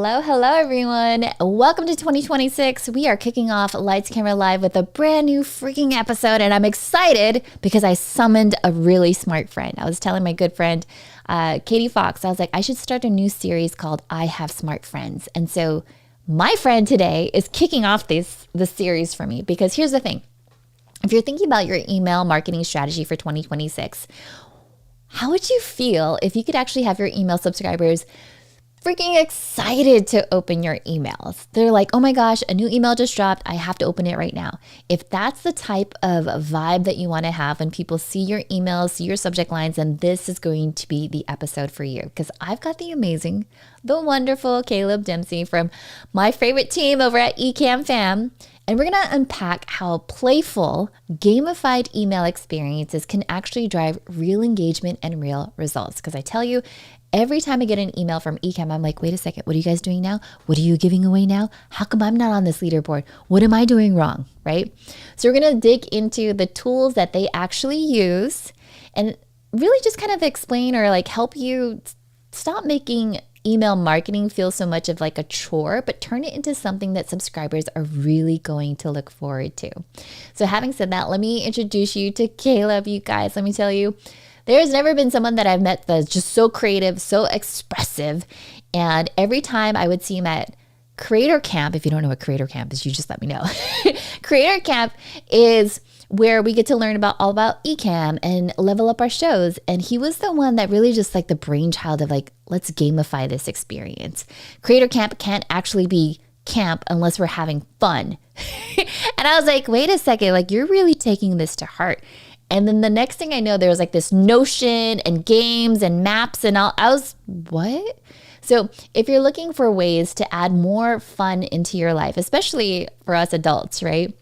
Hello, hello, everyone. Welcome to 2026. We are kicking off Lights Camera Live with a brand new freaking episode, and I'm excited because I summoned a really smart friend. I was telling my good friend, Katie Fox, I was like, I should start a new series called I Have Smart Friends. And so my friend today is kicking off this series for me because here's the thing. If you're thinking about your email marketing strategy for 2026, how would you feel if you could actually have your email subscribers freaking excited to open your emails? They're like, oh my gosh, a new email just dropped. I have to open it right now. If that's the type of vibe that you want to have when people see your emails, see your subject lines, then this is going to be the episode for you. Because I've got the amazing, the wonderful Caleb Dempsey from my favorite team over at Ecamm fam. And we're going to unpack how playful, gamified email experiences can actually drive real engagement and real results. Because I tell you, every time I get an email from Ecamm, I'm like, wait a second, what are you guys doing now? What are you giving away now? How come I'm not on this leaderboard? What am I doing wrong, right? So we're going to dig into the tools that they actually use and really just kind of explain or like help you stop making email marketing feel so much of like a chore, but turn it into something that subscribers are really going to look forward to. So having said that, let me introduce you to Caleb, you guys. Let me tell you, there's never been someone that I've met that's just so creative, so expressive. And every time I would see him at Creator Camp, if you don't know what Creator Camp is, you just let me know. Creator Camp is where we get to learn all about Ecamm and level up our shows. And he was the one that really just like the brainchild of like, let's gamify this experience. Creator Camp can't actually be camp unless we're having fun. And I was like, wait a second, like you're really taking this to heart. And then the next thing I know, there was like this Notion and games and maps and all. I was, what? So if you're looking for ways to add more fun into your life, especially for us adults, right?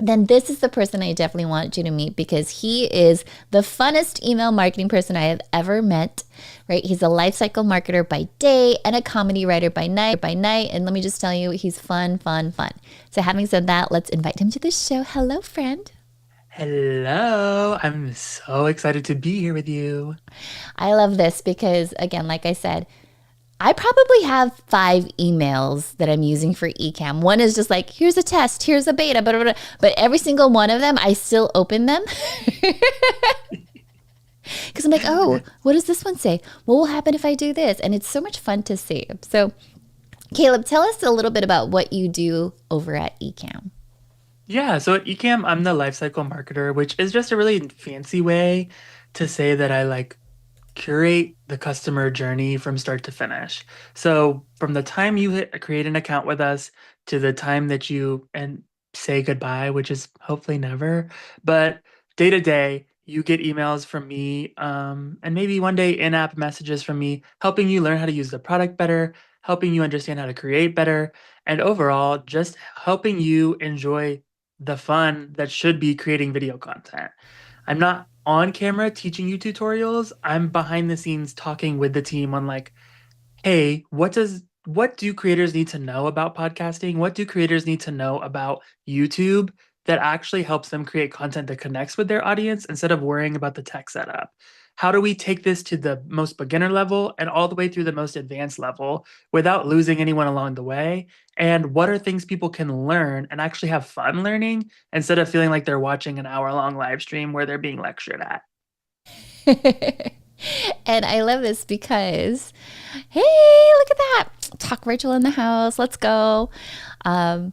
Then this is the person I definitely want you to meet because he is the funnest email marketing person I have ever met, right? He's a lifecycle marketer by day and a comedy writer by night. And let me just tell you, he's fun. So having said that, let's invite him to the show. Hello, friend. Hello, I'm so excited to be here with you. I love this because, again, like I said, I probably have 5 emails that I'm using for Ecamm. One is just like, here's a test, here's a beta, blah, blah, blah. But every single one of them, I still open them. Because I'm like, oh, what does this one say? What will happen if I do this? And it's so much fun to see. So, Caleb, tell us a little bit about what you do over at Ecamm. Yeah, so at Ecamm, I'm the lifecycle marketer, which is just a really fancy way to say that I like curate the customer journey from start to finish. So from the time you create an account with us to the time that you and say goodbye, which is hopefully never, but day to day, you get emails from me, and maybe one day in-app messages from me, helping you learn how to use the product better, helping you understand how to create better, and overall, just helping you enjoy the fun that should be creating video content. I'm not on camera teaching you tutorials. I'm behind the scenes talking with the team on like, hey, what do creators need to know about podcasting? What do creators need to know about YouTube that actually helps them create content that connects with their audience instead of worrying about the tech setup? How do we take this to the most beginner level and all the way through the most advanced level without losing anyone along the way? And what are things people can learn and actually have fun learning instead of feeling like they're watching an hour-long live stream where they're being lectured at? And I love this because, hey, look at that. Talk virtual in the house. Let's go. Um,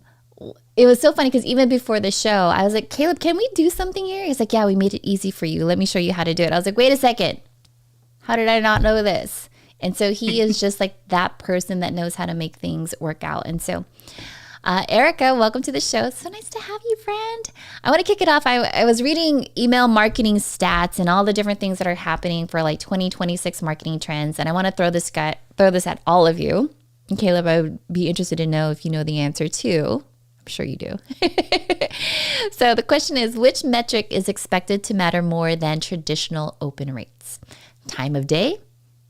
it was so funny because even before the show, I was like, Caleb, can we do something here? He's like, yeah, we made it easy for you. Let me show you how to do it. I was like, wait a second. How did I not know this? And so he is just like that person that knows how to make things work out. And so Erica, welcome to the show. It's so nice to have you, friend. I want to kick it off. I was reading email marketing stats and all the different things that are happening for like 2026 marketing trends. And I want to throw this at all of you. And Caleb, I would be interested to know if you know the answer too. I'm sure you do. So the question is, which metric is expected to matter more than traditional open rates? Time of day,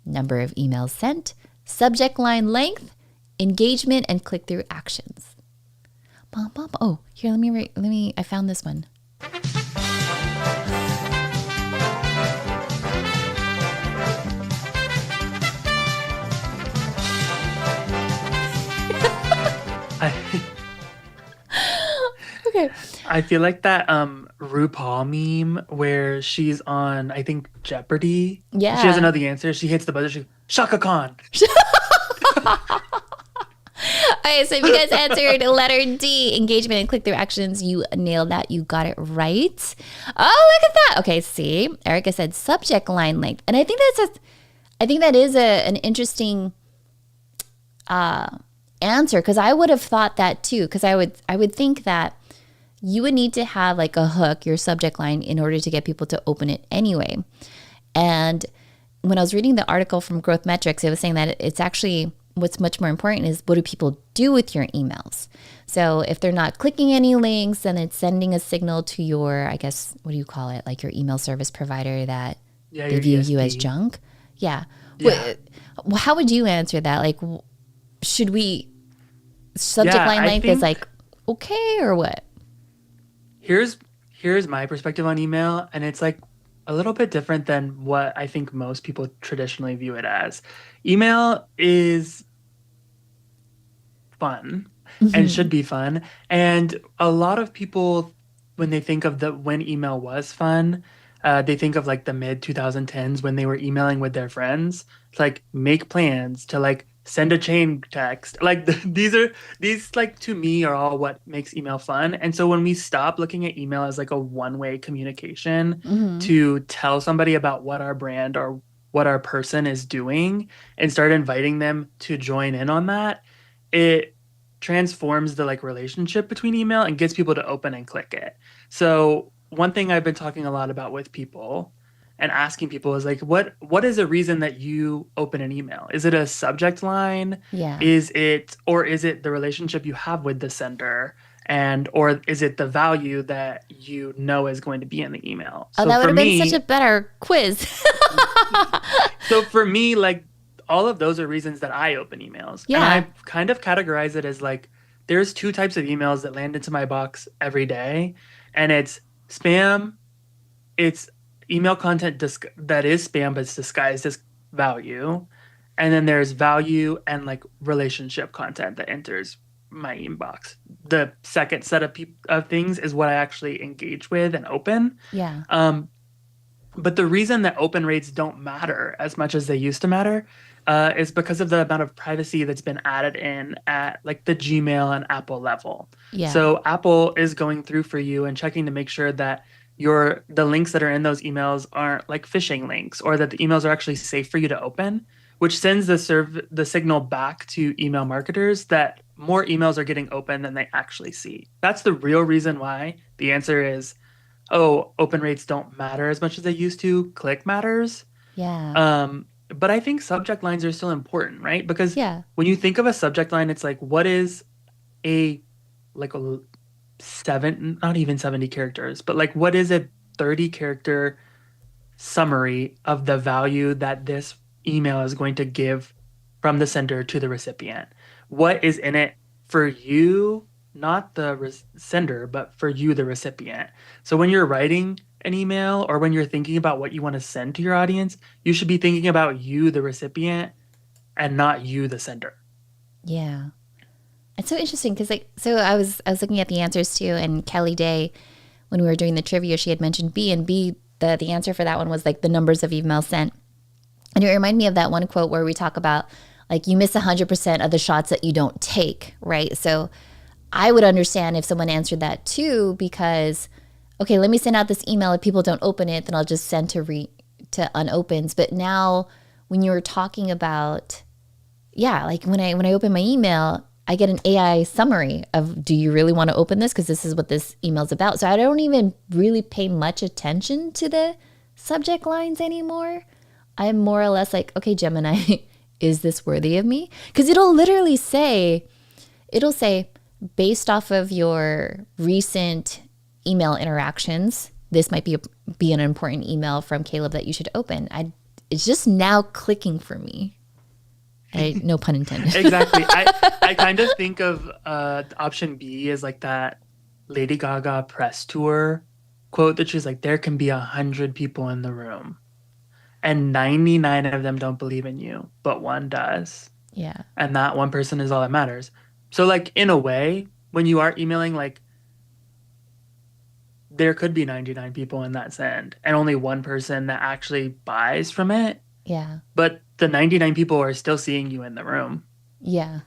number of emails sent, subject line length, engagement, and click-through actions. Oh, here, I found this one. I Okay. I feel like that RuPaul meme where she's on, I think, Jeopardy. She doesn't Yeah. know the answer. She hits the buzzer. She Shaka Khan. Okay, so if you guys answered letter D, engagement and click-through actions, you nailed that. You got it right. Oh, look at that. Okay, see, Erica said subject line length, and I think that is an interesting answer because I would have thought that too. Because I would think that you would need to have like a hook, your subject line, in order to get people to open it anyway. And when I was reading the article from Growth Metrics, it was saying that it's actually what's much more important is what do people do with your emails? So if they're not clicking any links, then it's sending a signal to your, I guess, what do you call it? Like your email service provider that Yeah, they your view you as ESP. junk. Yeah. Yeah. How would you answer that? Like, should we, subject Yeah, line I length is think like, okay, or what? here's here's my perspective on email, and it's like a little bit different than what I think most people traditionally view it as. Email is fun and Hmm. should be fun. And a lot of people, when they think of the when email was fun, they think of like the mid 2010s when they were emailing with their friends to like make plans to like send a chain text. Like these like to me are all what makes email fun. And so when we stop looking at email as like a one-way communication Hmm. to tell somebody about what our brand or what our person is doing and start inviting them to join in on that, it transforms the like relationship between email and gets people to open and click it. So one thing I've been talking a lot about with people and asking people is like what is a reason that you open an email? Is it a subject line? Yeah. Is it the relationship you have with the sender? And or is it the value that you know is going to be in the email? Oh, So that would for have been such a me, better quiz. like all of those are reasons that I open emails. And Yeah. I kind of categorize it as like there's two types of emails that land into my box every day. And it's spam, it's email content that is spam, but it's disguised as value. And then there's value and like relationship content that enters my inbox. The second set of things is what I actually engage with and open. Yeah. Um, but the reason that open rates don't matter as much as they used to matter is because of the amount of privacy that's been added in at like the Gmail and Apple level. Yeah. So Apple is going through for you and checking to make sure that the links that are in those emails aren't like phishing links or that the emails are actually safe for you to open, which sends the signal back to email marketers that more emails are getting open than they actually see. That's the real reason why the answer is, oh, open rates don't matter as much as they used to. Click matters. Yeah. But I think subject lines are still important, right? Because Yeah. when you think of a subject line, it's like, what is a like a seven, not even 70 characters, but like what is a 30 character summary of the value that this email is going to give from the sender to the recipient? What is in it for you, not the sender, but for you, the recipient? So when you're writing an email or when you're thinking about what you want to send to your audience, you should be thinking about you, the recipient, and not you, the sender. Yeah. It's so interesting because like so I was looking at the answers too, and Kelly Day, when we were doing the trivia, she had mentioned B, and B, the answer for that one was like the numbers of emails sent. And it reminded me of that one quote where we talk about like you miss 100% of the shots that you don't take, right? So I would understand if someone answered that too, because okay, let me send out this email. If people don't open it, then I'll just send to unopens. But now when you're talking about, yeah, like when I open my email, I get an AI summary of do you really want to open this because this is what this email's about. So I don't even really pay much attention to the subject lines anymore. I'm more or less like, okay, Gemini, is this worthy of me? Because it'll say based off of your recent email interactions, this might be an important email from Caleb that you should open. It's just now clicking for me. No pun intended. Exactly. I kind of think of option B as like that Lady Gaga press tour quote that she's like, there can be 100 people in the room and 99 of them don't believe in you, but one does. Yeah. And that one person is all that matters. So like in a way, when you are emailing, like there could be 99 people in that send and only one person that actually buys from it, Yeah. but the 99 people are still seeing you in the room. Yeah.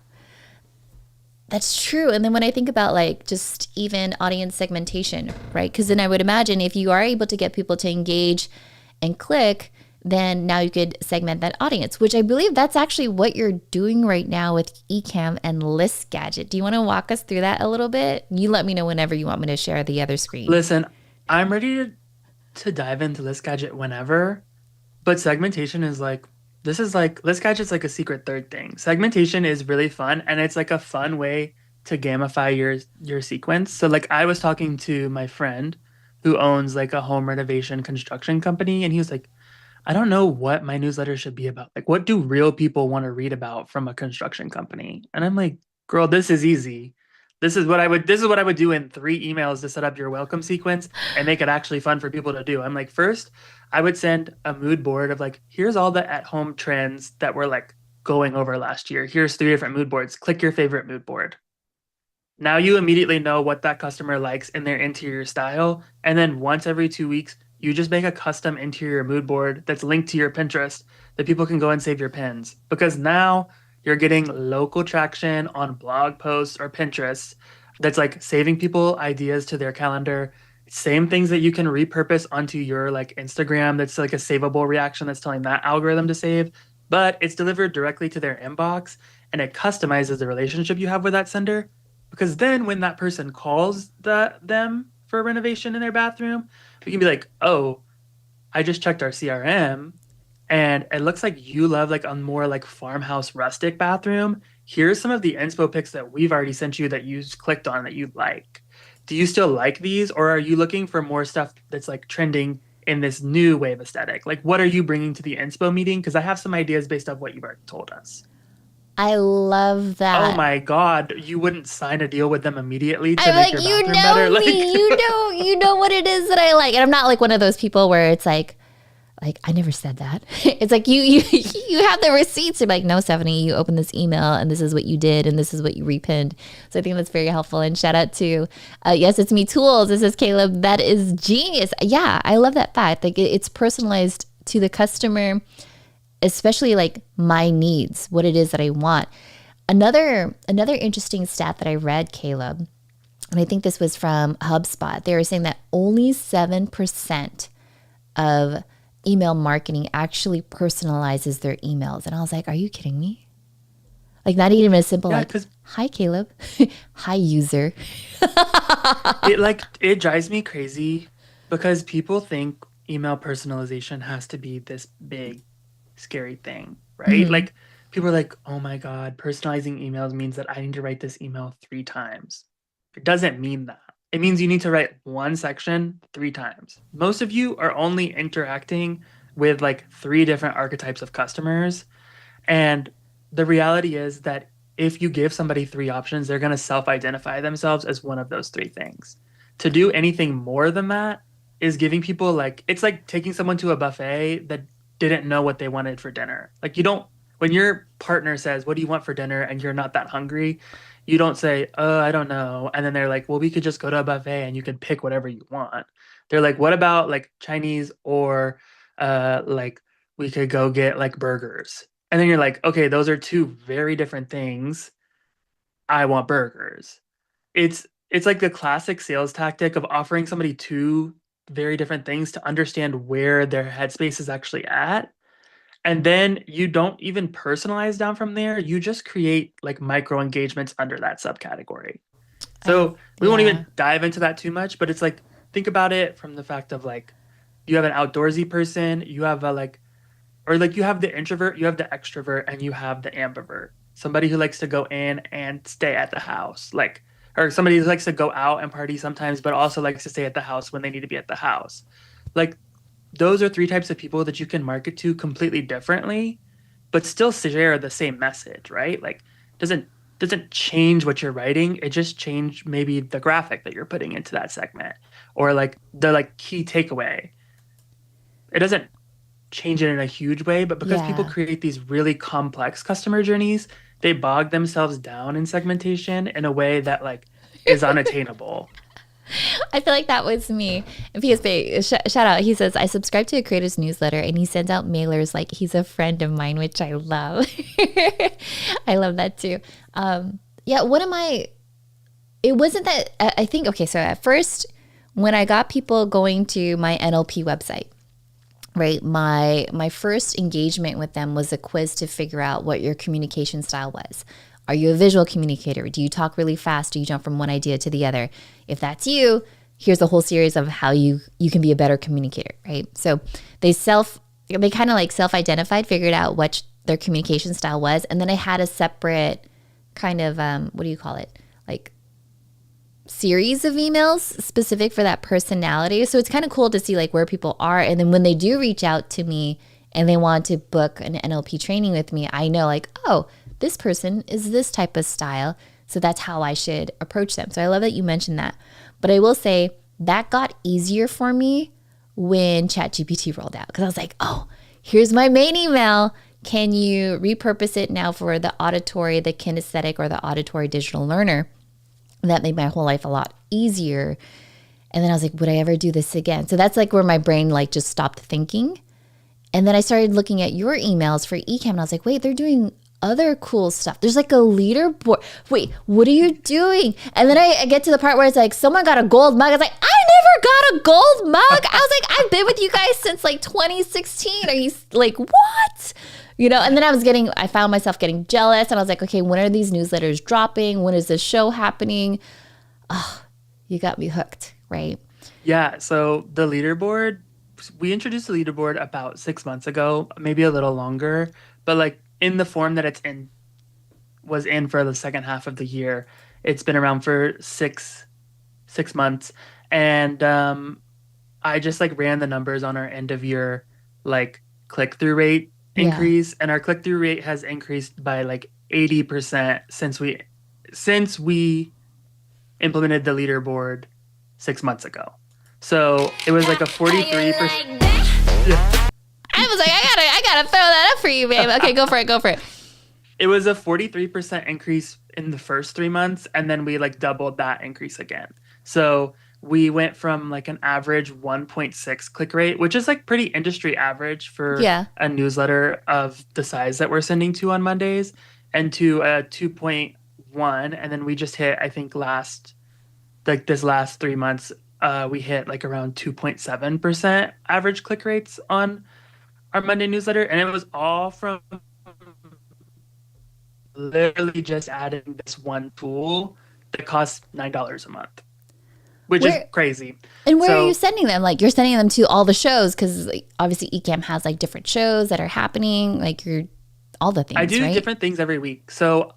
That's true. And then when I think about like just even audience segmentation, right? Because then I would imagine if you are able to get people to engage and click, then now you could segment that audience, which I believe that's actually what you're doing right now with Ecamm and List Gadget. Do you want to walk us through that a little bit? You let me know whenever you want me to share the other screen. Listen, I'm ready to dive into this gadget whenever, but segmentation is like this gadget's like a secret third thing. Segmentation is really fun and it's like a fun way to gamify your sequence. So like I was talking to my friend who owns like a home renovation construction company and he was like, I don't know what my newsletter should be about. Like, what do real people want to read about from a construction company? And I'm like, girl, this is easy. This is what I would do in 3 emails to set up your welcome sequence and make it actually fun for people to do. I'm like, first, I would send a mood board of like, here's all the at-home trends that we're like going over last year. Here's 3 different mood boards. Click your favorite mood board. Now you immediately know what that customer likes in their interior style. And then once every 2 weeks, you just make a custom interior mood board that's linked to your Pinterest that people can go and save your pins. Because now you're getting local traction on blog posts or Pinterest that's like saving people ideas to their calendar. Same things that you can repurpose onto your like Instagram that's like a savable reaction that's telling that algorithm to save, but it's delivered directly to their inbox and it customizes the relationship you have with that sender because then when that person calls them for a renovation in their bathroom, we can be like, oh, I just checked our CRM and it looks like you love like a more like farmhouse rustic bathroom. Here's some of the inspo pics that we've already sent you that you clicked on that you like. Do you still like these or are you looking for more stuff that's like trending in this new wave aesthetic? Like what are you bringing to the inspo meeting? Because I have some ideas based off what you've already told us. I love Oh that. my God, you wouldn't sign a deal with them immediately to I'm make like, your you bathroom better? know Like, me, you know what it is that I like. And I'm not like one of those people where it's like I never said that. It's like you have the receipts. You're like, no, Stephanie, you opened this email and this is what you did and this is what you repinned. So I think that's very helpful. And shout out to Yes, It's Me Tools. This is Caleb. That is genius. Yeah, I love that fact. Like it's personalized to the customer, especially like my needs, what it is that I want. Another interesting stat that I read, Caleb, and I think this was from HubSpot. They were saying that only 7% of email marketing actually personalizes their emails. And I was like, are you kidding me? Like not even a simple yeah, like, because hi Caleb, hi user. it drives me crazy because people think email personalization has to be this big, scary thing, right? Mm-hmm. Like people are like, oh my God, personalizing emails means that I need to write this email 3 times. It doesn't mean that. It means you need to write one section 3 times. Most of you are only interacting with like 3 different archetypes of customers. And the reality is that if you give somebody 3 options, they're going to self identify themselves as one of those 3 things. To do anything more than that is giving people like, it's like taking someone to a buffet that didn't know what they wanted for dinner. Like, you don't, when your partner says, what do you want for dinner? And you're not that hungry, you don't say, I don't know. And then they're like, well, we could just go to a buffet and you can pick whatever you want. They're like, what about like Chinese or like we could go get like burgers? And then you're like, okay, those are 2 very different things. I want burgers. It's like the classic sales tactic of offering somebody 2 very different things to understand where their headspace is actually at. And then you don't even personalize down from there. You just create like micro engagements under that subcategory. So we won't Yeah. even dive into that too much, but it's like think about it from the fact of like you have an outdoorsy person, you have a like or like you have the introvert, you have the extrovert, and you have the ambivert. Somebody who likes to go in and stay at the house, like, or somebody who likes to go out and party sometimes, but also likes to stay at the house when they need to be at the house. Like, those are 3 types of people that you can market to completely differently, but still share the same message, right? Like, doesn't doesn't change what you're writing. It just change maybe the graphic that you're putting into that segment, or like the like key takeaway. It doesn't change it in a huge way, but because people Yeah. create these really complex customer journeys, they bog themselves down in segmentation in a way that like is unattainable. I feel like that was me. And PSP, shout out. He says, I subscribe to a creator's newsletter and he sends out mailers like he's a friend of mine, which I love. I love that too. Yeah, what am I? It wasn't that, I think, okay, so at first, when I got people going to my NLP website, right, my first engagement with them was a quiz to figure out what your communication style was. Are you a visual communicator? Do you talk really fast? Do you jump from one idea to the other? If that's you, here's a whole series of how you can be a better communicator, right? So they kind of like self-identified, figured out what their communication style was, and then I had a separate kind of what do you call it? Like series of emails specific for that personality. So it's kind of cool to see like where people are. And then when they do reach out to me and they want to book an NLP training with me, I know like, oh, this person is this type of style. So that's how I should approach them. So I love that you mentioned that. But I will say that got easier for me when ChatGPT rolled out because I was like, oh, here's my main email. Can you repurpose it now for the auditory, the kinesthetic, or the auditory digital learner? That made my whole life a lot easier. And then I was like, would I ever do this again? So that's like where my brain like just stopped thinking. And then I started looking at your emails for Ecamm and I was like, wait, they're doing other cool stuff. There's like a leaderboard. Wait, what are you doing? And then I get to the part where it's like, someone got a gold mug. I was like, I never got a gold mug. I was like, I've been with you guys since like 2016. Are you like, what? And then I found myself getting jealous and I was like, okay, when are these newsletters dropping? When is this show happening? Oh, you got me hooked, right? Yeah, so the leaderboard, we introduced the leaderboard about 6 months ago, maybe a little longer, but like in the form that it's in was in for the second half of the year. It's been around for six months, and I just like ran the numbers on our end of year like click through rate Yeah. increase, and our click through rate has increased by like 80% since we implemented the leaderboard 6 months ago. So it was like a How you 43%. like that? I was like, I gotta throw that up for you, babe. Okay, go for it, go for it. It was a 43% increase in the first 3 months, and then we like doubled that increase again. So we went from like an average 1.6 click rate, which is like pretty industry average for Yeah. a newsletter of the size that we're sending to on Mondays, and to a 2.1. And then we just hit, I think this last 3 months, we hit like around 2.7% average click rates on our Monday newsletter. And it was all from literally just adding this one tool that costs $9 a month, which is Where crazy. and where are you So sending them? Like you're sending them to all the shows because like, obviously Ecamm has like different shows that are happening. Like you're all the I things, do right? different things every week. So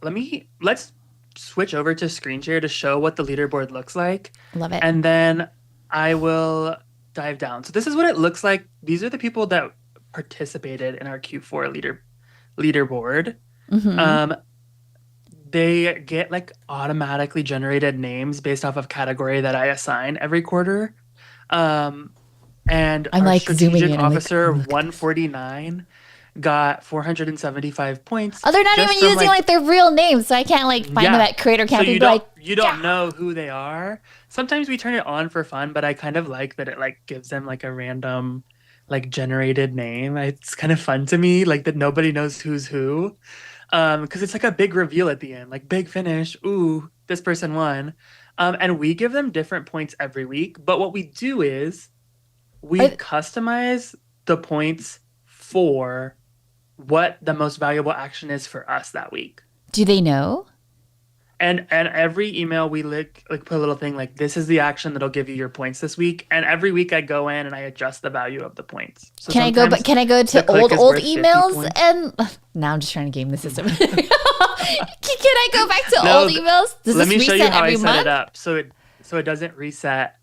let's switch over to screen share to show what the leaderboard looks like. Love it. And then I will dive down. So this is what it looks like. These are the people that participated in our Q4 leaderboard. Mm-hmm. Um, they get like automatically generated names based off of category that I assign every quarter. Um, and I'm our like zooming strategic in. I'm like, officer look at this. 149 got 475 points Oh, they're not even just from using like, like their real names, so I can't like find them yeah. at Creator So Camp and be like, you don't yeah. know who they are. Sometimes we turn it on for fun, but I kind of like that it like gives them like a random like generated name. It's kind of fun to me, like that nobody knows who's who. Because it's like a big reveal at the end, like big finish. Ooh, this person won. And we give them different points every week. But what we do is we Are, customize the points for what the most valuable action is for us that week. do they know? And every email we like put a little thing like this is the action that'll give you your points this week. And every week I go in and I adjust the value of the points. So Can I go? But sometimes can I go the to click old is old worth 50 emails points. and now I'm just trying to game the system. Can I go back to old No, emails? Does let this me show you reset how I every set it month? up so it doesn't reset.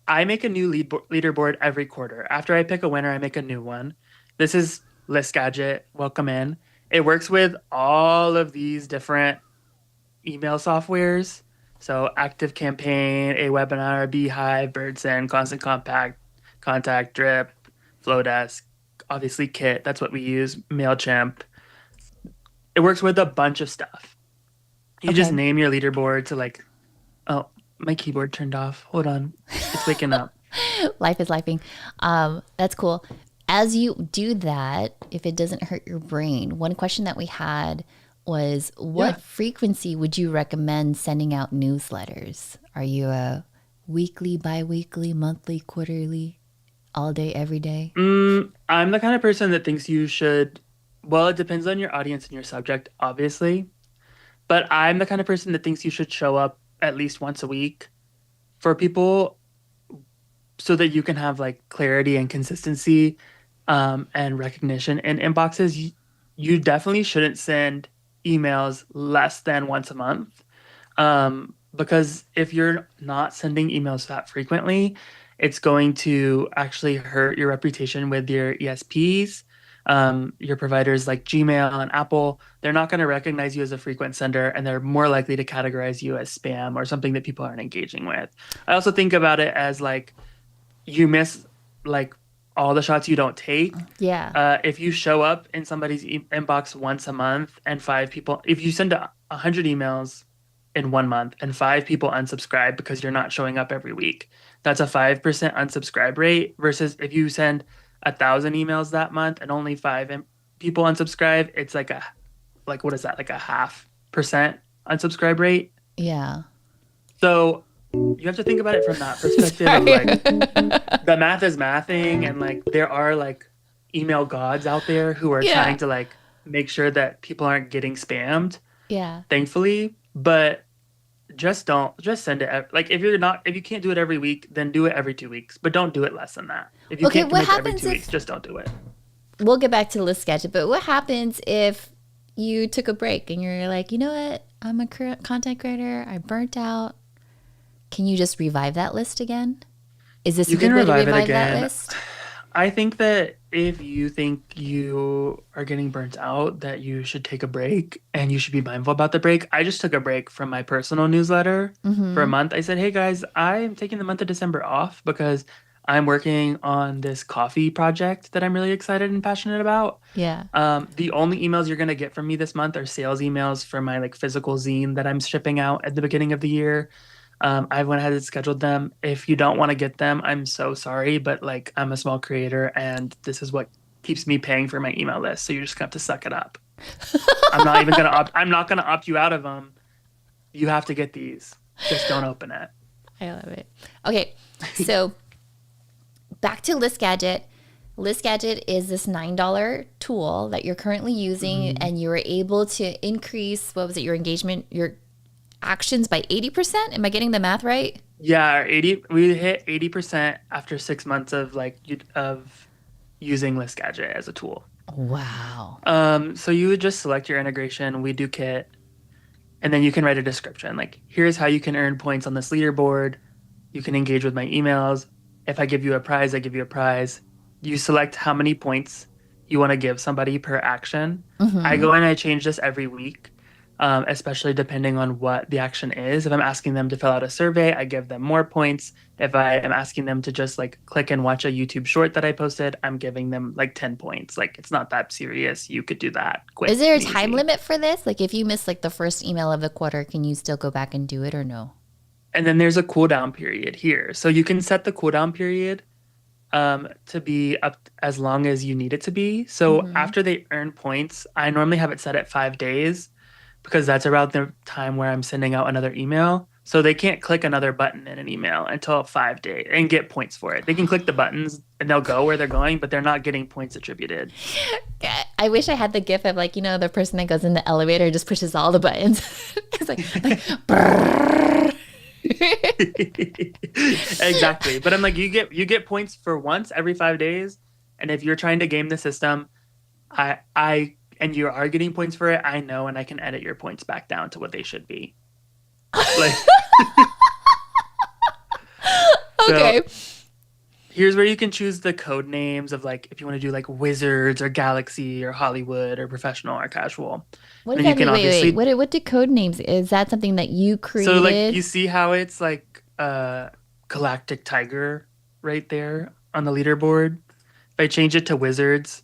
I make a new leaderboard every quarter. After I pick a winner, I make a new one. This is List Gadget. Welcome in. It works with all of these different email softwares. So Active Campaign, a webinar, Beehive, Birdsend, Constant Contact, Drip, Flowdesk, obviously Kit. That's what we use. Mailchimp. it works with a bunch of stuff. You just Okay. name your leaderboard to like, oh, my keyboard turned off. Hold on. It's waking up. Life is lifing. That's cool. As you do that, if it doesn't hurt your brain, one question that we had was what Yeah. frequency would you recommend sending out newsletters? Are you a weekly, bi weekly, monthly, quarterly, all day, every day? I'm the kind of person that thinks you should, well, it depends on your audience and your subject, obviously, but I'm the kind of person that thinks you should show up at least once a week for people so that you can have like clarity and consistency and recognition in inboxes. You definitely shouldn't send emails less than once a month. Because if you're not sending emails that frequently, it's going to actually hurt your reputation with your ESPs, your providers like Gmail and Apple. They're not going to recognize you as a frequent sender, and they're more likely to categorize you as spam or something that people aren't engaging with. I also think about it as like you miss like all the shots you don't take. Yeah. If you show up in somebody's inbox once a month and five people, if you send 100 emails in 1 month and five people unsubscribe because you're not showing up every week, that's a 5% unsubscribe rate versus if you send 1,000 emails that month and only people unsubscribe, it's like like what is that, like a 0.5% unsubscribe rate. Yeah. So you have to think about it from that perspective of Sorry. like the math is mathing and like there are like email gods out there who are Yeah. trying to like make sure that people aren't getting spammed, Yeah. thankfully. But just send it like if you can't do it every week, then do it every 2 weeks, but don't do it less than that. If you Okay, can't what commit to every happens 2 weeks, if just don't do it. we'll get back to the list sketch, but what happens if you took a break and you're like, you know what? I'm a content creator. I burnt out. Can you just revive that list again? Is this a You can good way to revive it revive that again. list? I think that if you think you are getting burnt out, that you should take a break and you should be mindful about the break. I just took a break from my personal newsletter for a Mm-hmm. month. I said, hey guys, I'm taking the month of December off because I'm working on this coffee project that I'm really excited and passionate about. Yeah. The only emails you're going to get from me this month are sales emails for my like physical zine that I'm shipping out at the beginning of the year. I went ahead and scheduled them. If you don't want to get them, I'm so sorry, but like I'm a small creator and this is what keeps me paying for my email list. So you're just gonna have to suck it up. I'm not gonna opt you out of them. You have to get these. Just don't open it. I love it. Okay. So back to List Gadget. List Gadget is this $9 tool that you're currently using, Mhm. and you were able to increase, what was it, your engagement, your actions by 80%? Am I getting the math right? Yeah, we hit 80% after 6 months of of using List Gadget as a tool. Wow. So you would just select your integration, we do Kit, and then you can write a description. Like, here's how you can earn points on this leaderboard. You can engage with my emails. If I give you a prize, I give you a prize. You select how many points you want to give somebody per action. I Mm-hmm. go and I change this every week, especially depending on what the action is. If I'm asking them to fill out a survey, I give them more points. If I am asking them to just like click and watch a YouTube short that I posted, I'm giving them like 10 points. Like, it's not that serious. You could do that Is quick there a and time easy. limit for this? Like if you miss like the first email of the quarter, can you still go back and do it or no? And then there's a cooldown period here. So you can set the cooldown period to be up as long as you need it to be. So Mm-hmm. after they earn points, I normally have it set at 5 days because that's around the time where I'm sending out another email. So they can't click another button in an email until 5 days and get points for it. They can click the buttons and they'll go where they're going, but they're not getting points attributed. I wish I had the gif of like, the person that goes in the elevator and just pushes all the buttons. It's like brrrr. Exactly. But I'm like, you get points for once every 5 days. And if you're trying to game the system, I and you are getting points for it, I know, and I can edit your points back down to what they should be. Like, so Okay. here's where you can choose the code names of like if you want to do like wizards or galaxy or Hollywood or professional or casual. What And does then you that can mean? Wait. obviously, What do code names? Is that something that you so like you created? see how it's like galactic tiger right there on the leaderboard. If I change it to wizards,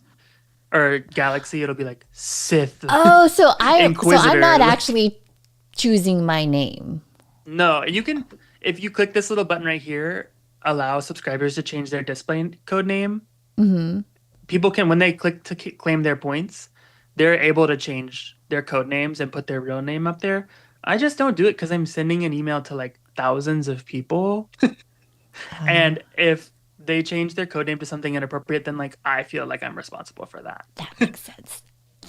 or Galaxy, it'll be like Sith Oh, so I'm not Inquisitor. Like, actually choosing my name. no, you can, if you click this little button right here, allow subscribers to change their display code name. Hmm. People can, when they click to claim their points, they're able to change their code names and put their real name up there. I just don't do it because I'm sending an email to like thousands of people. Oh, And if they change their code name to something inappropriate, then like I feel like I'm responsible for that. that makes sense.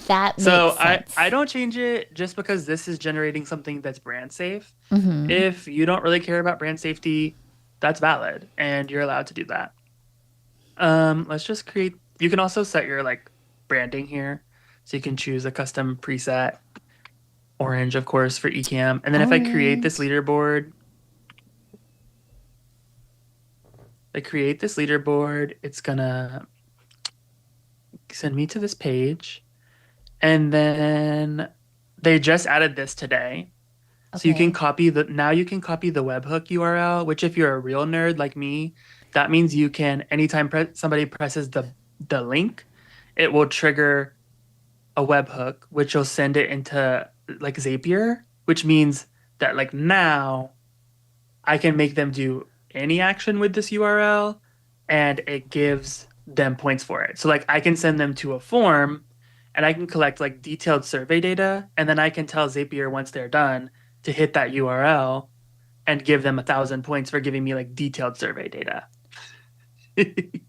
That makes So I sense. don't change it just because this is generating something that's brand safe. Hmm. If you don't really care about brand safety, that's valid and you're allowed to do that. Let's just create, you can also set your like branding here. So you can choose a custom preset, orange, of course, for Ecamm. And then if I create this Orange. leaderboard, it's gonna send me to this page. And then they just added this today. So you can Okay. copy the, now you can copy the webhook URL, which if you're a real nerd like me, that means you can, anytime somebody presses the link, it will trigger a webhook, which will send it into like Zapier, which means that like now I can make them do any action with this URL and it gives them points for it. So like I can send them to a form and I can collect like detailed survey data and then I can tell Zapier once they're done to hit that URL and give them 1,000 points for giving me like detailed survey data. But this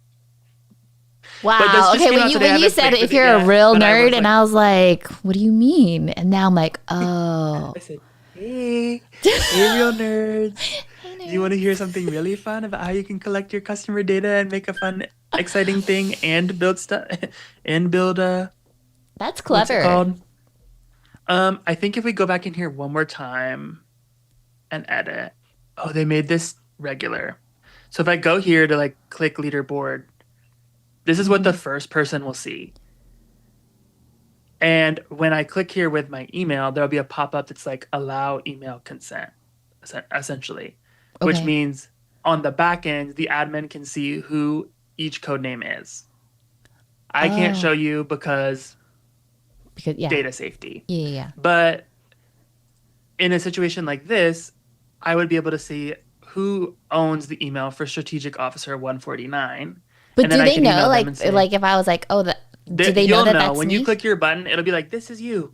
Wow. just Okay, came out today. I when you haven't said played if with it you're a yet, real but I nerd, was and like, I was like, what do you mean? And now I'm like, oh. I said, hey, hey, real nerds. Hey, Do you want to hear nerds. something really fun about how you can collect your customer data and make a fun, exciting thing and build stuff and build That's what's it clever. called? I think if we go back in here one more time and edit, oh, they made this regular. So if I go here to like click leaderboard, this is what the Hmm. first person will see. And when I click here with my email, there'll be a pop-up that's like allow email consent, essentially, which Okay. means on the back end, the admin can see who each code name is. I can't show Oh, you because because yeah, data safety. yeah, yeah, yeah. But in a situation like this, I would be able to see who owns the email for Strategic Officer 149. But And then do I they can know? email them and say, Like if I was like, oh, do that they know you'll that know that's when you me? click your button, it'll be like, this is you.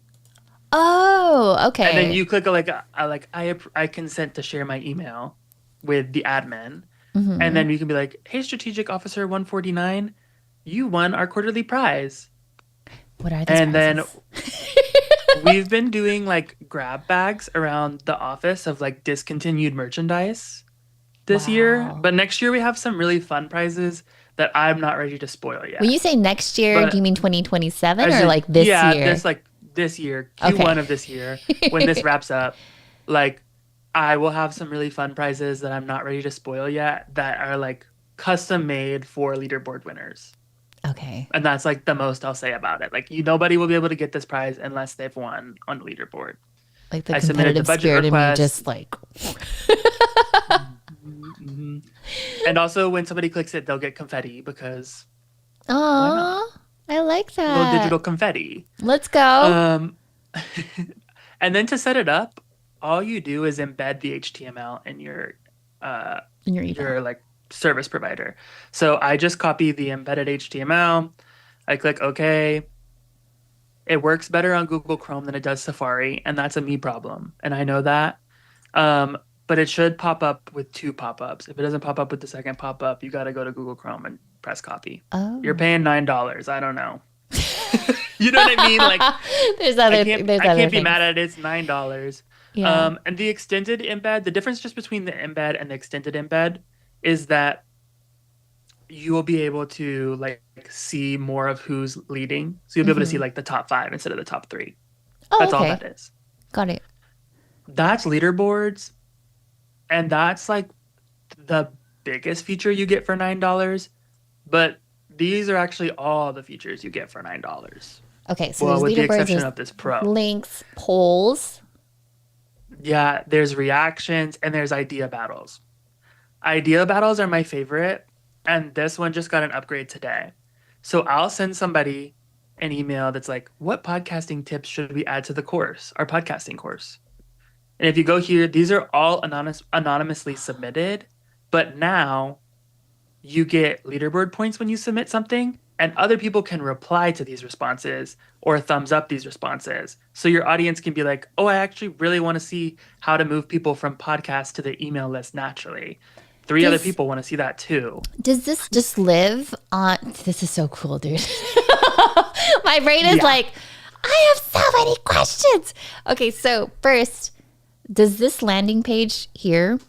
Oh, And then okay. you click like I consent to share my email with the admin. And Hmm. then you can be like, hey, Strategic Officer 149, you won our quarterly prize. What are these And then prizes? we've been doing like grab bags around the office of like discontinued merchandise this year. Wow. But next year we have some really fun prizes that I'm not ready to spoil When yet. you say next year, do you But mean 2027 as or a, like this yeah, year? this like this year, Okay. Q1 of this year, when this wraps up, like I will have some really fun prizes that I'm not ready to spoil yet that are like custom made for leaderboard winners. Okay. And that's like the most I'll say about it. Like you nobody will be able to get this prize unless they've won on the leaderboard. Like the I submitted the competitive budget spirit in me request. just like, Mhm. And also when somebody clicks it, they'll get confetti because why not? oh, I like A little that. digital confetti. Let's go. Um, and then to set it up, all you do is embed the HTML in uh In your email. your like service provider. So I just copy the embedded HTML. I click OK. It works better on Google Chrome than it does Safari, and that's a me problem. And I know that. Um, but it should pop up with two pop-ups. If it doesn't pop up with the second pop-up, you got to go to Google Chrome and press copy. You're Oh. paying $9. I don't know. You know what I mean? Like There's I other can't be mad things. at it. It's $9. Yeah. And the extended embed, the difference just between the embed and the extended embed is that you will be able to like see more of who's leading. So you'll be able to see Hmm. like the top five instead of the top three. Oh, That's all that okay. is. Got it. That's leaderboards, and that's like the biggest feature you get for $9. But these are actually all the features you get for $9. Okay. So Well, there's with the leaderboards, exception there's of this pro. links, polls. Yeah, there's reactions and there's idea battles. Idea battles are my favorite, and this one just got an upgrade today. So I'll send somebody an email that's like, what podcasting tips should we add to the course, our podcasting course? And if you go here, these are all anonymously submitted. But now you get leaderboard points when you submit something, and other people can reply to these responses or thumbs up these responses. So your audience can be like, oh, I actually really want to see how to move people from podcast to the email list naturally. Three other Does people want to see that too. does this just live on? This is so cool, dude. My brain is Yeah. like, I have so many questions. Okay, so first, does this landing page here,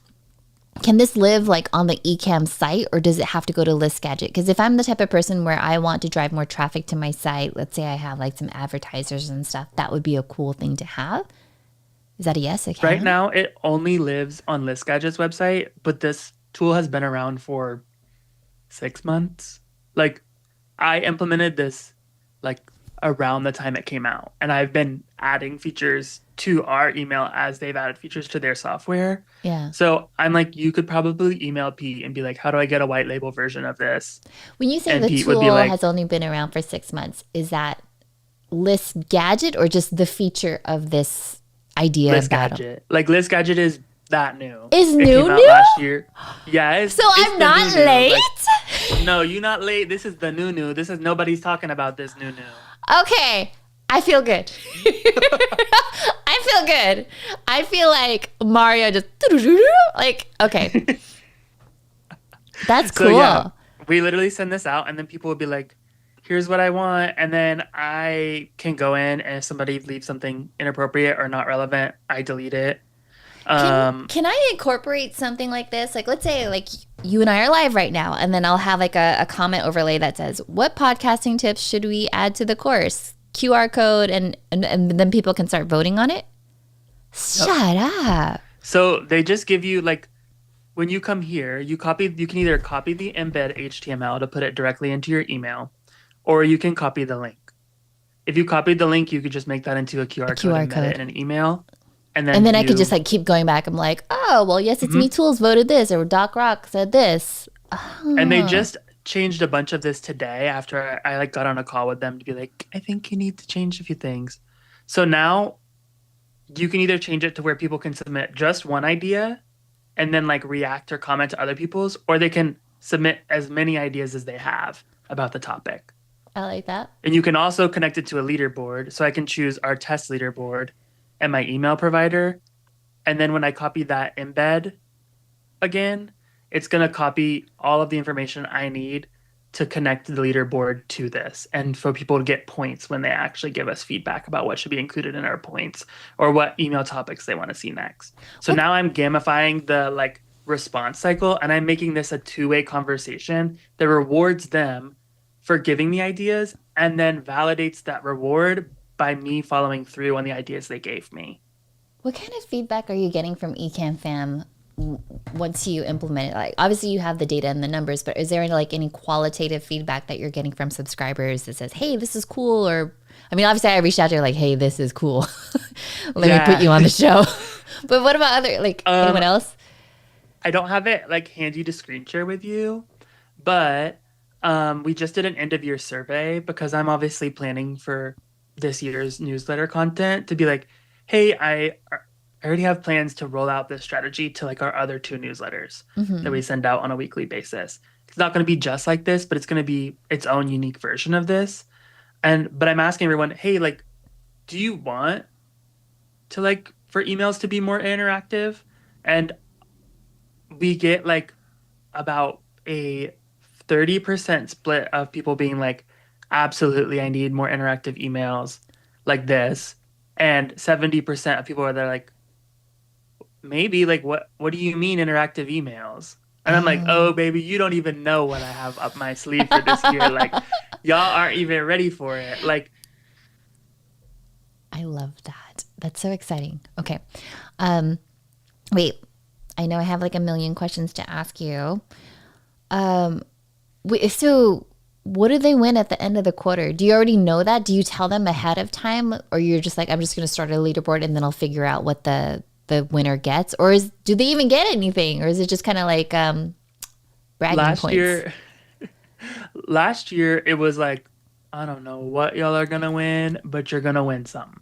can this live like on the Ecamm site, or does it have to go to List Gadget? Because if I'm the type of person where I want to drive more traffic to my site, let's say I have like some advertisers and stuff, that would be a cool thing to have. Is that a yes? It Right can. now, it only lives on ListGadget's website, but this tool has been around for 6 months. Like, I implemented this like around the time it came out, and I've been adding features to our email as they've added features to their software. Yeah. So I'm like, you could probably email Pete and be like, how do I get a white label version of this? When you say And the Pete would be tool like, has only been around for 6 months, is that List Gadget or just the feature of this idea List about them? Gadget. Like List Gadget is that new. Is It new came out new? last year. Yeah, So it's I'm the not new. late? Like, no, you're not late. This is the new. This is nobody's talking about this new. Okay. I feel good. I feel good. I feel like Mario just like, okay. That's So cool. yeah, we literally send this out, and then people would be like, "Here's what I want," and then I can go in, and if somebody leaves something inappropriate or not relevant, I delete it. Can Um, can I incorporate something like this? Like let's say like you and I are live right now and then I'll have like a comment overlay that says, what podcasting tips should we add to the course? QR code and then people can start voting on it? Shut up. so they just give you like when you come here, you can either copy the embed HTML to put it directly into your email, or you can copy the link. If you copied the link, you could just make that into a A QR code QR and embed it code. in an email, and And then then I could just view. like keep going back. I'm like, oh well yes, it's me Mhm. tools voted this or Doc Rock said this. And they Ah. just changed a bunch of this today after I like got on a call with them to be like, I think you need to change a few things. So now you can either change it to where people can submit just one idea and then like react or comment to other people's, or they can submit as many ideas as they have about the topic. I like that. And you can also connect it to a leaderboard. So I can choose our test leaderboard and my email provider. And then when I copy that embed again, it's going to copy all of the information I need to connect the leaderboard to this and for people to get points when they actually give us feedback about what should be included in our points or what email topics they want to see next. So What now I'm gamifying the like response cycle, and I'm making this a two-way conversation that rewards them for giving me ideas and then validates that reward by me following through on the ideas they gave me. what kind of feedback are you getting from Ecamm fam once you implement it? Like obviously you have the data and the numbers, but is there like any qualitative feedback that you're getting from subscribers that says, hey, this is cool? Or I mean, obviously I reached out to you like, hey, this is cool. Let me put Yeah. you on the show. But what about other like anyone Um, else? I don't have it like handy to screen share with you, but we just did an end of year survey because I'm obviously planning for this year's newsletter content to be like, hey, I already have plans to roll out this strategy to like our other two newsletters that Hmm. we send out on a weekly basis. It's not going to be just like this, but it's going to be its own unique version of this. And but I'm asking everyone, hey, like, do you want to like for emails to be more interactive? And we get like about a 30% split of people being like, absolutely, I need more interactive emails like this. And 70% of people are there like, maybe like what do you mean interactive emails? And I'm like, oh Oh, baby, you don't even know what I have up my sleeve for this year. Like y'all aren't even ready for it. Like I love that. That's so exciting. Okay. Um, wait, I know I have like a million questions to ask you. Wait, so what do they win at the end of the quarter? Do you already know that? Do you tell them ahead of time, or you're just like, I'm just going to start a leaderboard and then I'll figure out what the winner gets, or do they even get anything, or is it just kind of like bragging last points? year last year it was like I don't know what y'all are gonna win, but you're gonna win something.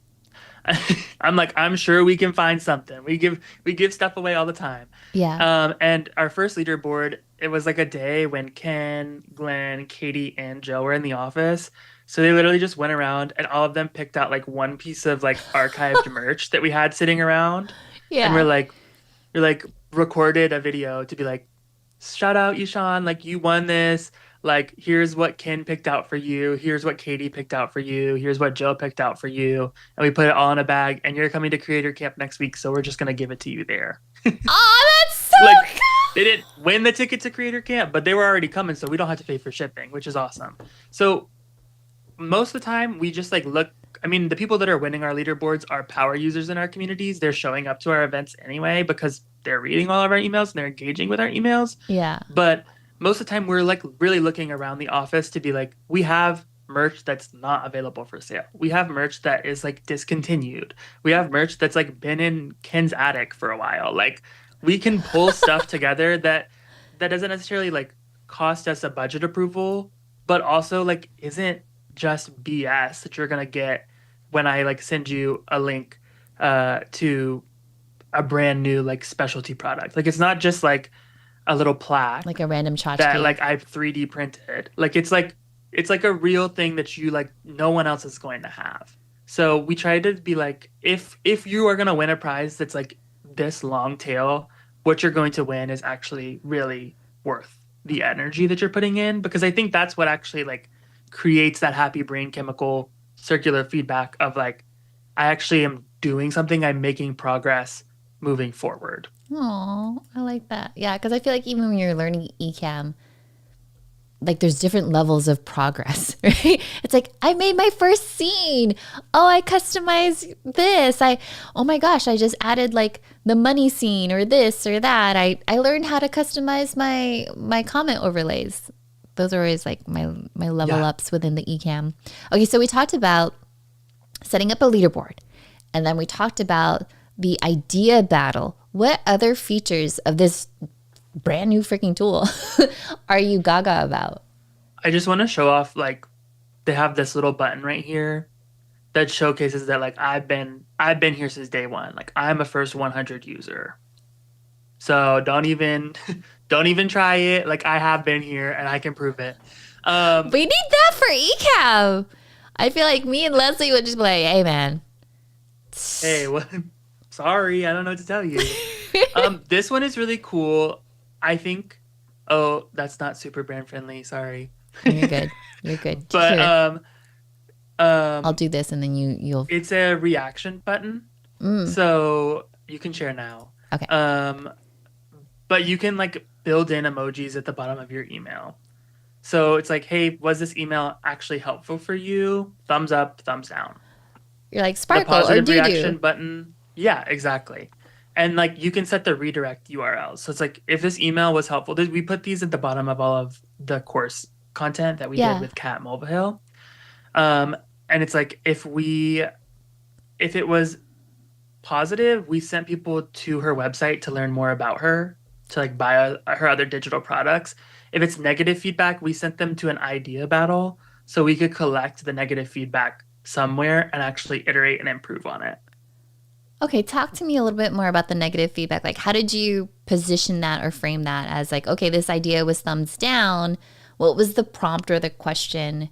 I'm like, I'm sure we can find something. We give stuff away all the time. Yeah. And our first leaderboard, it was like a day when Ken, Glenn, Katie, and Joe were in the office. So they literally just went around and all of them picked out like one piece of like archived merch that we had sitting around. And Yeah. we're like recorded a video to be like, shout out you, Sean, like you won this. Like, here's what Ken picked out for you. Here's what Katie picked out for you. Here's what Joe picked out for you. And we put it all in a bag. And you're coming to Creator Camp next week, so we're just gonna give it to you there. Oh, that's so Like, they cool. didn't win the ticket to Creator Camp, but they were already coming, so we don't have to pay for shipping, which is awesome. So most of the time we just like look. I mean, the people that are winning our leaderboards are power users in our communities. They're showing up to our events anyway because they're reading all of our emails and they're engaging with our emails. Yeah. But most of the time we're like really looking around the office to be like, we have merch that's not available for sale. We have merch that is like discontinued. We have merch that's like been in Ken's attic for a while. Like, we can pull stuff together that doesn't necessarily like cost us a budget approval, but also like isn't just BS that you're gonna get when I like send you a link to a brand new like specialty product. Like, it's not just like a little Like plaque a random that tchotchke. like I've 3D printed. Like, it's like a real thing that you like no one else is going to have. So we try to be like, if you are gonna win a prize that's like this long tail, what you're going to win is actually really worth the energy that you're putting in, because I think that's what actually like creates that happy brain chemical circular feedback of like, I actually am doing something, I'm making progress moving forward. Oh, I like that. Yeah, because I feel like even when you're learning Ecamm, like there's different levels of progress, right? It's like I made my first scene. Oh, I customized this. Oh my gosh, I just added like the money scene or this or that. I learned how to customize my comment overlays. Those are always like my level Yeah. ups within the Ecamm. Okay, so we talked about setting up a leaderboard, and then we talked about the idea battle. What other features of this brand new freaking tool are you gaga about? I just want to show off like they have this little button right here that showcases that like I've been here since day one. Like, I'm a first 100 user. So don't even don't even try it. Like, I have been here and I can prove it. Um, We need that for ECAB. I feel like me and Leslie would just be like, hey, man. hey, what? Sorry, I don't know what to tell you. This one is really cool. I think. Oh, that's not super brand friendly. Sorry. You're good. You're good. But Here, I'll um, do this and then you'll. it's a reaction button, Mm, so you can share now. okay. Um, but you can like build in emojis at the bottom of your email. So it's like, hey, was this email actually helpful for you? Thumbs up, thumbs down. You're like The sparkle or positive doo doo. reaction button, yeah, exactly. And like you can set the redirect URLs. So it's like, if this email was helpful, we put these at the bottom of all of the course content that we did Yeah. with Kat Mulvihill. Um, and it's like, if it was positive, we sent people to her website to learn more about her, to like buy her other digital products. If it's negative feedback, we sent them to an idea battle so we could collect the negative feedback somewhere and actually iterate and improve on it. Okay, talk to me a little bit more about the negative feedback. Like, how did you position that or frame that as like, okay, this idea was thumbs down. What was the prompt or the question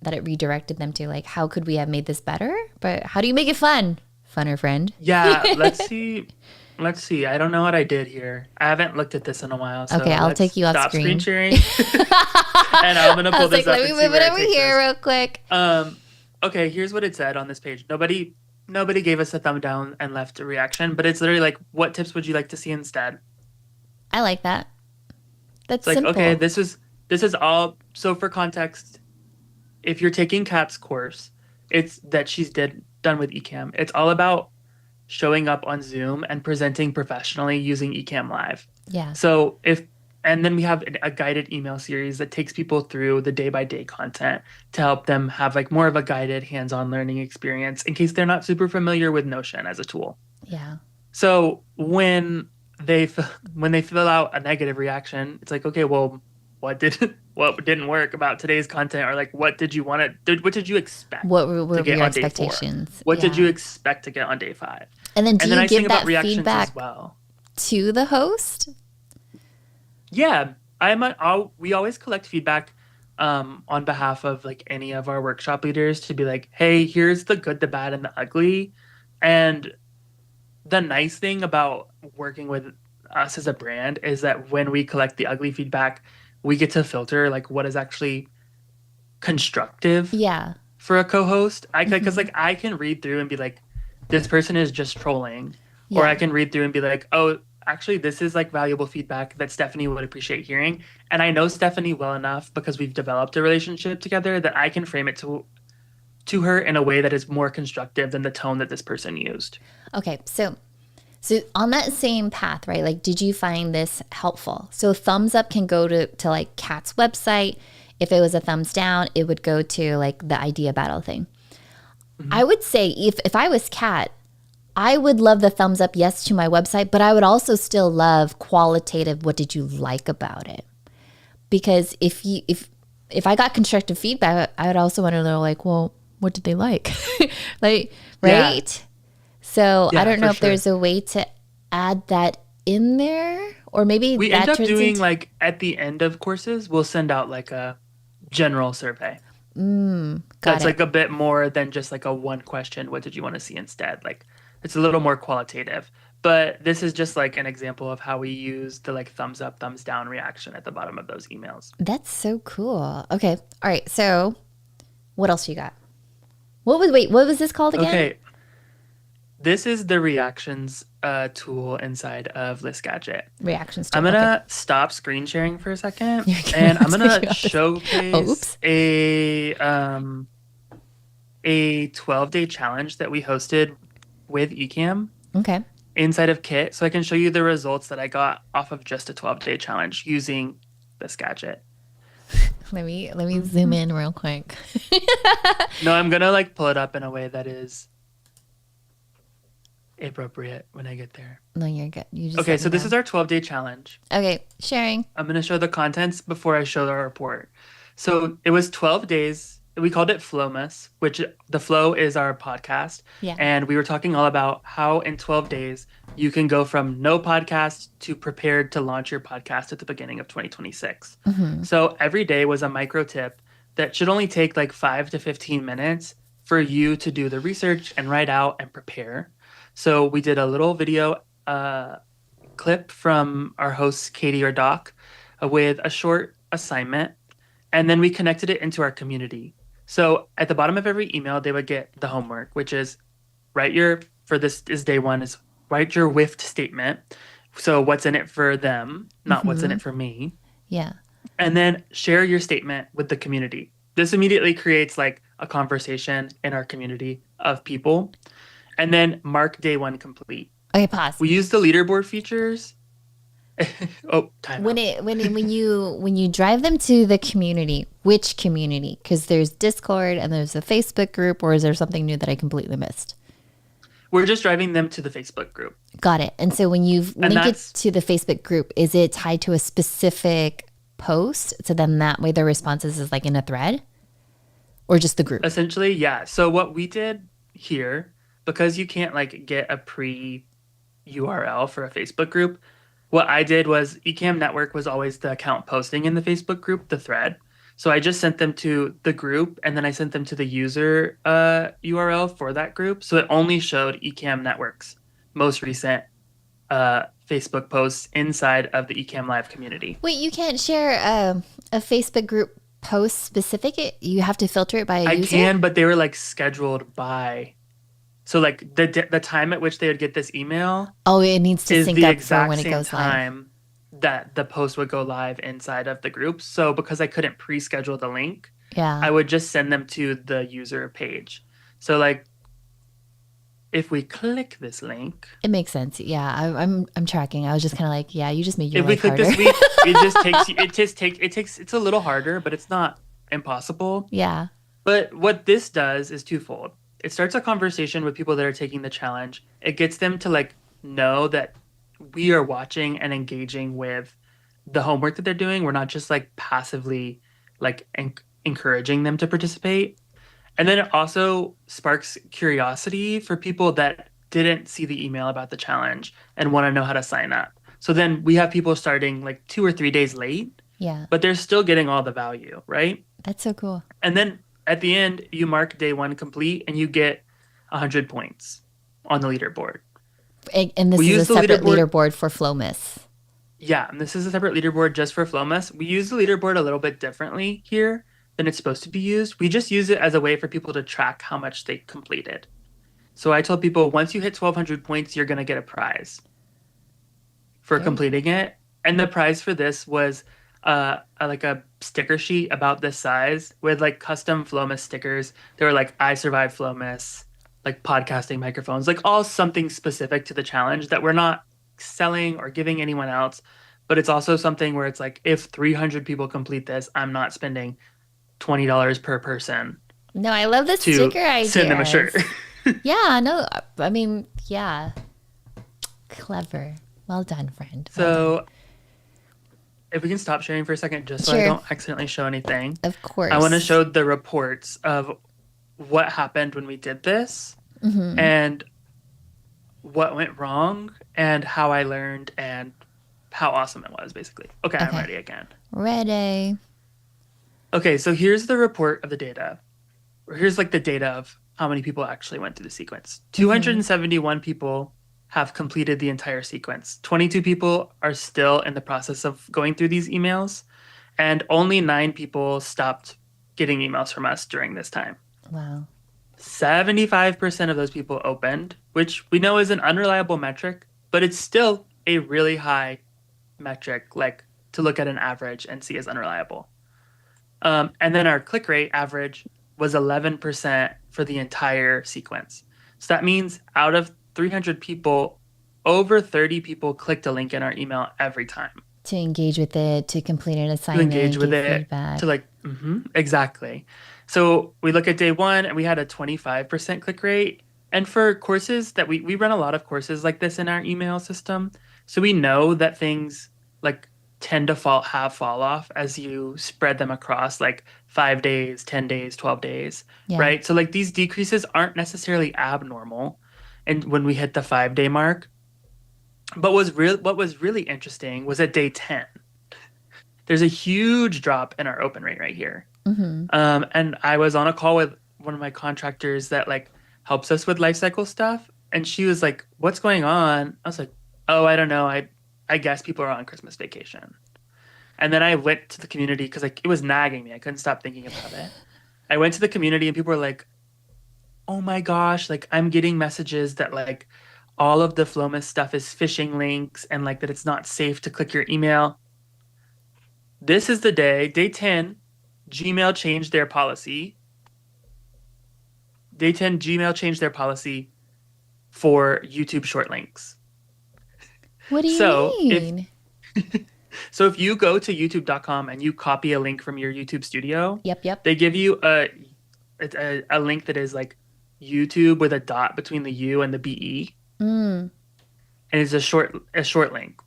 that it redirected them to? Like, how could we have made this better? But how do you make it fun? Funner friend. Yeah, let's see. Let's see. I don't know what I did here. I haven't looked at this in a while, Okay, so I'll take let's you off stop screen screen. sharing and I'm gonna I pull was like, this let up me and see move it where it over takes here us. real quick. Um, okay, here's what it said on this page. Nobody gave us a thumb down and left a reaction, but it's literally like, what tips would you like to see instead? I like that. That's It's like, okay, simple. this is all. So for context, if you're taking Kat's course, it's that she's done with Ecamm. It's all about showing up on Zoom and presenting professionally using Ecamm Live. Yeah. So if and then we have a guided email series that takes people through the day by day content to help them have like more of a guided hands-on learning experience in case they're not super familiar with Notion as a tool. Yeah. So when they fill out a negative reaction, it's like, okay, well, what did what didn't work about today's content, or like what did you expect to What were get your on day 4? expectations? What did you Yeah. expect to get on day 5? And then do And the you nice thing give about that reactions as feedback well. to the host? Yeah, we always collect feedback on behalf of like any of our workshop leaders to be like, hey, here's the good, the bad, and the ugly. And the nice thing about working with us as a brand is that when we collect the ugly feedback, we get to filter like what is actually constructive Yeah. for a co-host. Because Hmm. like I can read through and be like, this person is just trolling, or I Yeah. can read through and be like, oh, actually, this is like valuable feedback that Stephanie would appreciate hearing. And I know Stephanie well enough because we've developed a relationship together that I can frame it to her in a way that is more constructive than the tone that this person used. Okay. So on that same path, right? Like, did you find this helpful? So thumbs up can go to like Kat's website. If it was a thumbs down, it would go to like the idea battle thing. I Mhm. would say if I was Kat, I would love the thumbs up yes to my website, but I would also still love qualitative what did you like about it? Because if I got constructive feedback, I would also want to know like, well, what did they like? Like, Yeah, right? So I yeah, don't for know if sure. there's a way to add that in there, or maybe We end that up turns doing into like at the end of courses, we'll send out like a general survey. got That's it. like a bit more than just like a one question, what did you want to see instead? Like it's a little more qualitative. But this is just like an example of how we use the like thumbs up, thumbs down reaction at the bottom of those emails. That's so cool. Okay. All right. So what else you got? What was this called again? Okay, this is the reactions tool inside of List Gadget. Reactions I'm tool. Okay. gonna stop screen sharing for a second You're gonna and I'm take gonna you out this. Oh, showcase oops. a 12-day challenge that we hosted with Ecamm Okay. inside of Kit, so I can show you the results that I got off of just a 12-day challenge using this gadget. Let me zoom Mhm. in real quick. No, I'm gonna like pull it up in a way that is appropriate when I get there. No, you're good. You just Okay, let me so this know. is our 12-day challenge. Okay, sharing. I'm going to show the contents before I show our report. So it was 12 days. We called it Flowmas, which the flow is our podcast. Yeah. And we were talking all about how in 12 days you can go from no podcast to prepared to launch your podcast at the beginning of 2026. Hmm. So every day was a micro tip that should only take like 5 to 15 minutes for you to do the research and write out and prepare. So we did a little video clip from our hosts, Katie or Doc, with a short assignment, and then we connected it into our community. So at the bottom of every email, they would get the homework, which is for this is day one, is write your WIFT statement. So what's in it for them, not what's in Hmm. it for me. Yeah. And then share your statement with the community. This immediately creates like a conversation in our community of people. And then mark day one complete. Okay, pause. We use the leaderboard features. Oh, When timeout. it when it, when you drive them to the community, which community? Because there's Discord and there's a Facebook group, or is there something new that I completely missed? We're just driving them to the Facebook group. Got it. And so when you And link it that's to the Facebook group, is it tied to a specific post? So then that way the responses is like in a thread or just the group? essentially, yeah. So what we did here, because you can't like get a pre URL for a Facebook group, what I did was Ecamm Network was always the account posting in the Facebook group, the thread. So I just sent them to the group and then I sent them to the user URL for that group. So it only showed Ecamm Network's most recent Facebook posts inside of the Ecamm Live community. Wait, you can't share a Facebook group post specific? You have to filter it by a I user? can, but they were like scheduled by. So like the time at which they would get this email Oh, it needs to is sync the up for exact when it same goes live. time that the post would go live inside of the group. So because I couldn't pre-schedule the link, Yeah, I would just send them to the user page. So like if we click this link, it makes sense. Yeah, I'm tracking. I was just kind of like, yeah, you just made your if we life click harder. this week, it's a little harder, but it's not impossible. Yeah. But what this does is twofold. It starts a conversation with people that are taking the challenge. It gets them to like know that we are watching and engaging with the homework that they're doing. We're not just like passively like encouraging them to participate. And then it also sparks curiosity for people that didn't see the email about the challenge and want to know how to sign up. So then we have people starting like 2 or 3 days late, Yeah. but they're still getting all the value, right? That's so cool. And then at the end, you mark day one complete and you get 100 points on the leaderboard. And We this is a use the separate leaderboard. leaderboard for Flowmas. Yeah, and this is a separate leaderboard just for Flowmas. We use the leaderboard a little bit differently here than it's supposed to be used. We just use it as a way for people to track how much they completed. So I told people once you hit 1,200 points, you're going to get a prize for Very cool. completing it. And the prize for this was like a sticker sheet about this size with like custom Flowmas stickers. They were like I survived Flowmas, like podcasting microphones, like all something specific to the challenge that we're not selling or giving anyone else. But it's also something where it's like if 300 people complete this, I'm not spending $20 per person No, I love the to sticker send them a shirt. ideas. Yeah, no, I mean, yeah, clever. Well done, friend. Well done. So if we can stop sharing for a second, just so I Sure, don't accidentally show anything, of I want to course. show the reports of what happened when we did this Mm-hmm. and what went wrong and how I learned and how awesome it was, basically. Okay, I'm Okay, ready again. ready. Okay, so here's the report of the data. Or here's like the data of how many people actually went through the sequence. Mm-hmm. 271 people have completed the entire sequence. 22 people are still in the process of going through these emails, and only 9 people stopped getting emails from us during this time. Wow. 75% of those people opened, which we know is an unreliable metric, but it's still a really high metric, like to look at an average and see as unreliable. And then our click rate average was 11% for the entire sequence. So that means out of 300 people, over 30 people clicked a link in our email every time To engage with it, to complete an to engage assignment, with give it, to feedback. like, exactly. So we look at day one and we had a 25% click rate. And for courses that we run a lot of courses like this in our email system. So we know that things like tend to fall off as you spread them across like 5 days, 10 days, 12 days, Yeah. right? So like these decreases aren't necessarily abnormal. And when we hit the 5 day mark, but what was really interesting was at day 10 there's a huge drop in our open rate right here. Mm-hmm. And I was on a call with one of my contractors that like helps us with lifecycle stuff, and she was like, "What's going on?" I was like, "Oh, I don't know. I guess people are on Christmas vacation." And then I went to the community because like it was nagging me. I couldn't stop thinking about it. I went to the community and people were like, "Oh my gosh, like I'm getting messages that like all of the Flomis stuff is phishing links and like that it's not safe to click your email." This is the day 10, Gmail changed their policy. Day 10, Gmail changed their policy for YouTube short links. What do you So if mean? so if you go to youtube.com and you copy a link from your YouTube studio, Yep, yep. they give you a link that is like YouTube with a dot between the U and the BE, Mm. and it's a short link.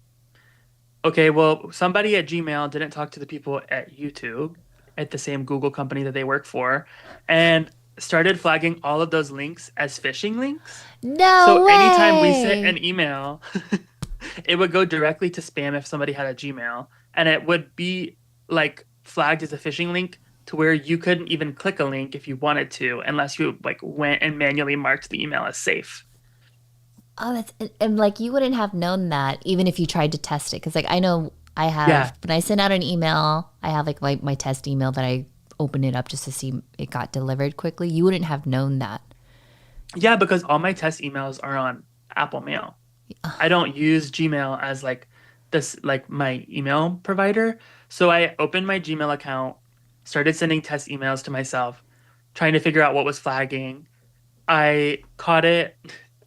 Okay, well, somebody at Gmail didn't talk to the people at YouTube at the same Google company that they work for and started flagging all of those links as phishing links. So No anytime we sent an way. email, it would go directly to spam if somebody had a Gmail, and it would be like flagged as a phishing link to where you couldn't even click a link if you wanted to unless you like went and manually marked the email as safe. Oh, that's and like you wouldn't have known that even if you tried to test it. Because like I know I have Yeah. when I send out an email, I have like my test email that I open it up just to see it got delivered quickly. You wouldn't have known that. Yeah, because all my test emails are on Apple Mail. I don't use Gmail as like this like my email provider. So I opened my Gmail account, started sending test emails to myself, trying to figure out what was flagging. I caught it.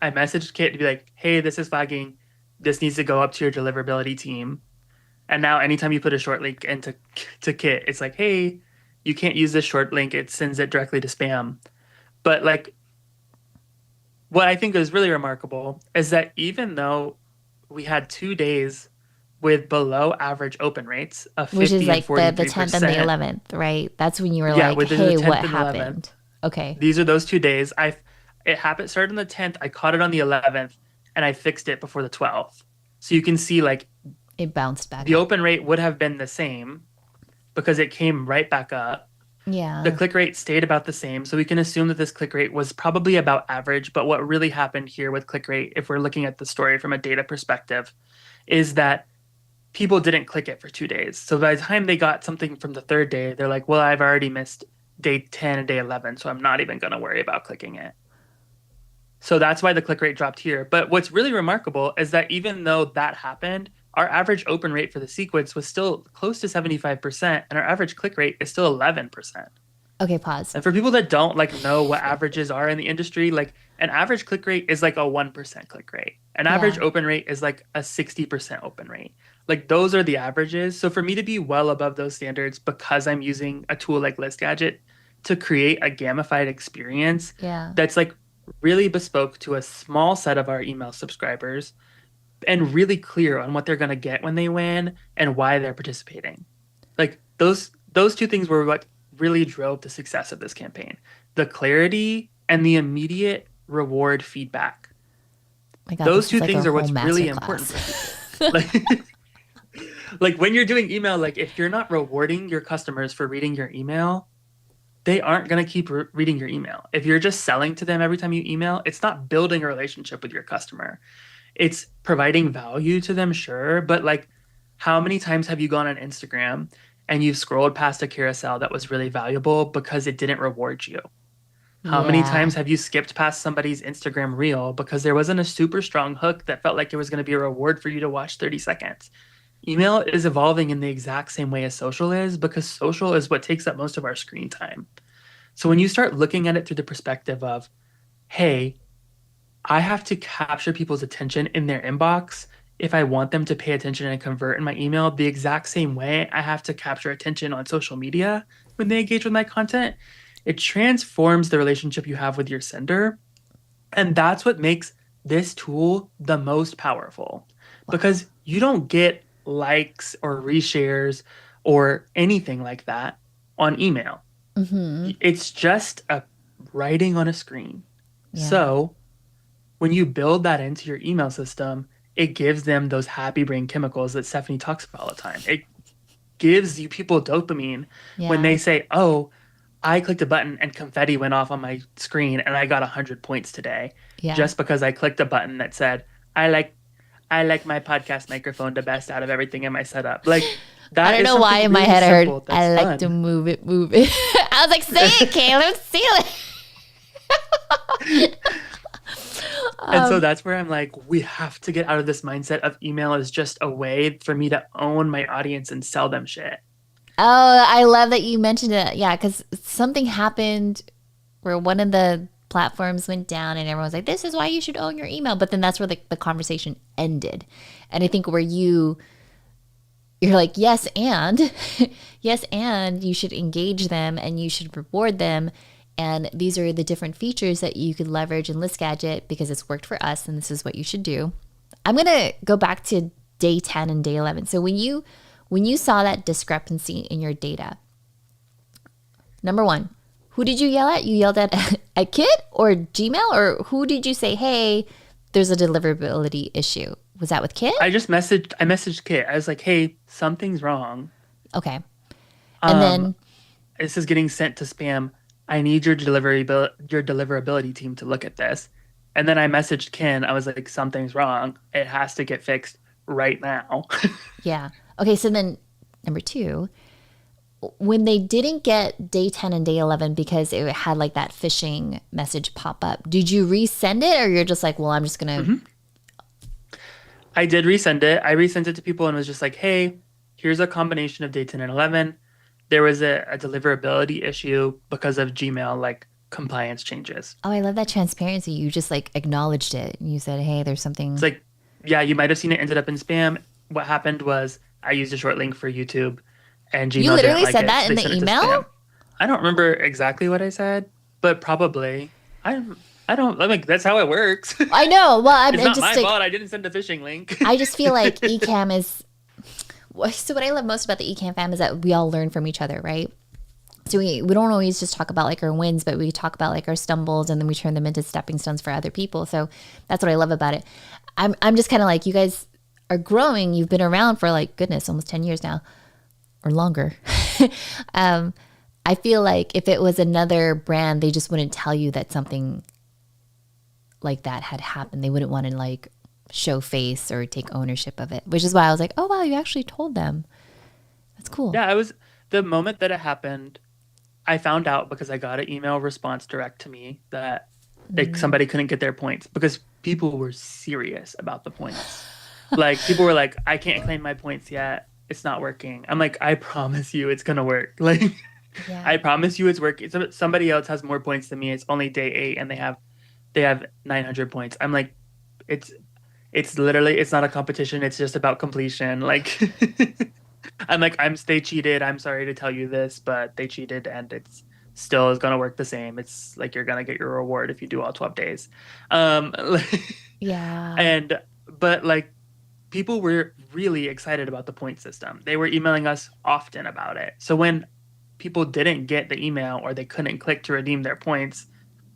I messaged Kit to be like, "Hey, this is flagging. This needs to go up to your deliverability team." And now anytime you put a short link into to Kit, it's like, "Hey, you can't use this short link. It sends it directly to spam." But like what I think is really remarkable is that even though we had 2 days with below average open rates of Which is 50 and like the 10th and the 43%. 11th, right? That's when you were Yeah, like, within the hey, what 10th and 11th. happened? Okay. These are those 2 days. It happened started on the 10th. I caught it on the 11th and I fixed it before the 12th. So you can see like It bounced back the up. open rate would have been the same because it came right back up. The Yeah. click rate stayed about the same. So we can assume that this click rate was probably about average. But what really happened here with click rate, if we're looking at the story from a data perspective, is that people didn't click it for 2 days. So by the time they got something from the third day, they're like, well, I've already missed day 10 and day 11. So I'm not even going to worry about clicking it. So that's why the click rate dropped here. But what's really remarkable is that even though that happened, our average open rate for the sequence was still close to 75%, and our average click rate is still 11%. Okay, pause. And for people that don't like know what averages are in the industry, like an average click rate is like a 1% click rate. An average Yeah. open rate is like a 60% open rate. Like those are the averages. So for me to be well above those standards because I'm using a tool like List Gadget to create a gamified experience Yeah. that's like really bespoke to a small set of our email subscribers and really clear on what they're going to get when they win and why they're participating. Like those two things were what really drove the success of this campaign. The clarity and the immediate reward feedback. My God, Those this is two like a things are whole what's really master important class. for people. Like like when you're doing email, like if you're not rewarding your customers for reading your email, they aren't going to keep reading your email. If you're just selling to them every time you email, it's not building a relationship with your customer. It's providing value to them, sure, but like how many times have you gone on Instagram and you've scrolled past a carousel that was really valuable because it didn't reward you? How many Yeah. times have you skipped past somebody's Instagram reel because there wasn't a super strong hook that felt like it was going to be a reward for you to watch 30 seconds? Email is evolving in the exact same way as social is because social is what takes up most of our screen time. So when you start looking at it through the perspective of, hey, I have to capture people's attention in their inbox if I want them to pay attention and convert in my email the exact same way I have to capture attention on social media when they engage with my content. It transforms the relationship you have with your sender. And that's what makes this tool the most powerful Wow. because you don't get likes or reshares or anything like that on email. Mm-hmm. It's just a writing on a screen. Yeah. So when you build that into your email system, it gives them those happy brain chemicals that Stephanie talks about all the time. It gives you people dopamine when Yeah. they say, "Oh, I clicked a button and confetti went off on my screen and I got 100 points today Yeah. just because I clicked a button that said, I like I like my podcast microphone the best out of everything in my setup." Like I that don't is know why something in my really head I heard, simple that's I like to fun. move it, move it. I was like, say it, Caleb, seal it. And so Um, that's where I'm like, we have to get out of this mindset of email as just a way for me to own my audience and sell them shit. oh, I love that you mentioned it. Yeah, because something happened where one of the platforms went down and everyone was like, this is why you should own your email. But then that's where the conversation ended. And I think where you're like, yes, and yes, and you should engage them and you should reward them. And these are the different features that you could leverage in List Gadget because it's worked for us and this is what you should do. I'm gonna go back to day 10 and day 11. So when you saw that discrepancy in your data, number one, who did you yell at? You yelled at Kit or Gmail, or who did you say, hey, there's a deliverability issue? Was that with Kit? I messaged Kit. I was like, hey, something's wrong. Okay. And Um, then this is getting sent to spam. I need your deliverability team to look at this. And then I messaged Ken. I was like, something's wrong. It has to get fixed right now. yeah. Okay, so then number two, when they didn't get day 10 and day 11 because it had like that phishing message pop up, did you resend it or you're just like, well, I'm just going to. Mhm. I did resend it. I resent it to people and was just like, hey, here's a combination of day 10 and 11. There was a deliverability issue because of Gmail like compliance changes. Oh, I love that transparency. You just like acknowledged it. You said, hey, there's It's something. like, yeah, you might have seen it ended up in spam. What happened was I used a short link for YouTube and You Gmail didn't literally like said it, that so in they the sent it to email? spam. I don't remember exactly what I said, but probably. I I don't like that's how it works. I know. Well, I'm, It's I'm not just my like, fault. I didn't send a phishing link. I just feel like Ecamm is. So what I love most about the Ecamm fam is that we all learn from each other, right? So we don't always just talk about like our wins, but we talk about like our stumbles, and then we turn them into stepping stones for other people. So that's what I love about it. I'm just kind of like, you guys are growing. You've been around for like, goodness, almost 10 years now or longer. I feel like if it was another brand, they just wouldn't tell you that something like that had happened. They wouldn't want to like show face or take ownership of it, which is why I was like, oh wow, you actually told them. That's cool. Yeah, I was the moment that it happened, I found out because I got an email response direct to me that somebody couldn't get their points because people were serious about the points. Like people were like, I can't claim my points yet. It's not working. I'm like, I promise you it's gonna work. Like Yeah. I promise you it's working. Somebody else has more points than me. It's only day 8 and they have 900 points. I'm like, it's literally, it's not a competition. It's just about completion. Like I'm like, they cheated. I'm sorry to tell you this, but they cheated and it's still is going to work the same. It's like, you're going to get your reward if you do all 12 days. Um, Yeah. but like people were really excited about the point system. They were emailing us often about it. So when people didn't get the email or they couldn't click to redeem their points,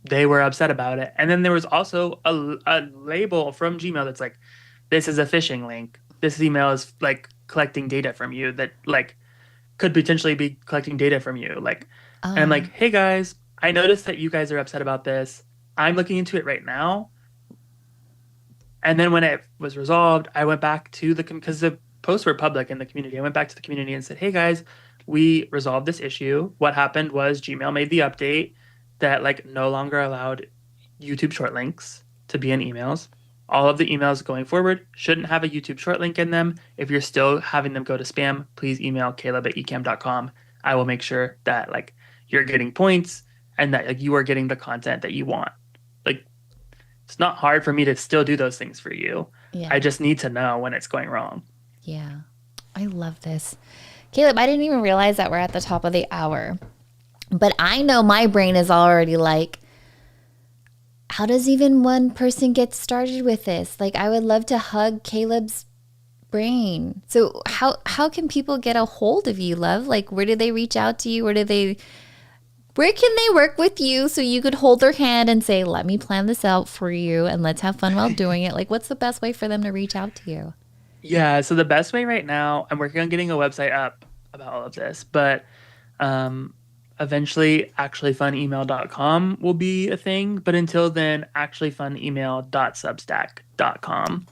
they were upset about it. And then there was also a label from Gmail that's like, this is a phishing link. This email is like collecting data from you that like could potentially be collecting data from you. Like, and I'm like, hey guys, I noticed that you guys are upset about this. I'm looking into it right now. And then when it was resolved, I went back to because the posts were public in the community. I went back to the community and said, hey guys, we resolved this issue. What happened was Gmail made the update that like no longer allowed YouTube short links to be in emails. All of the emails going forward shouldn't have a YouTube short link in them. If you're still having them go to spam, please email caleb@ecamm.com. I will make sure that like you're getting points and that like you are getting the content that you want. Like it's not hard for me to still do those things for you. Yeah. I just need to know when it's going wrong. Yeah. I love this. Caleb, I didn't even realize that we're at the top of the hour. But I know my brain is already like, how does even one person get started with this? Like, I would love to hug Caleb's brain. So how can people get a hold of you, love? Like, where do they reach out to you? Where can they work with you so you could hold their hand and say, let me plan this out for you and let's have fun while doing it? Like, what's the best way for them to reach out to you? Yeah, so the best way right now, I'm working on getting a website up about all of this, but eventually actuallyfunemail.com will be a thing. But until then, actuallyfunemail.substack.com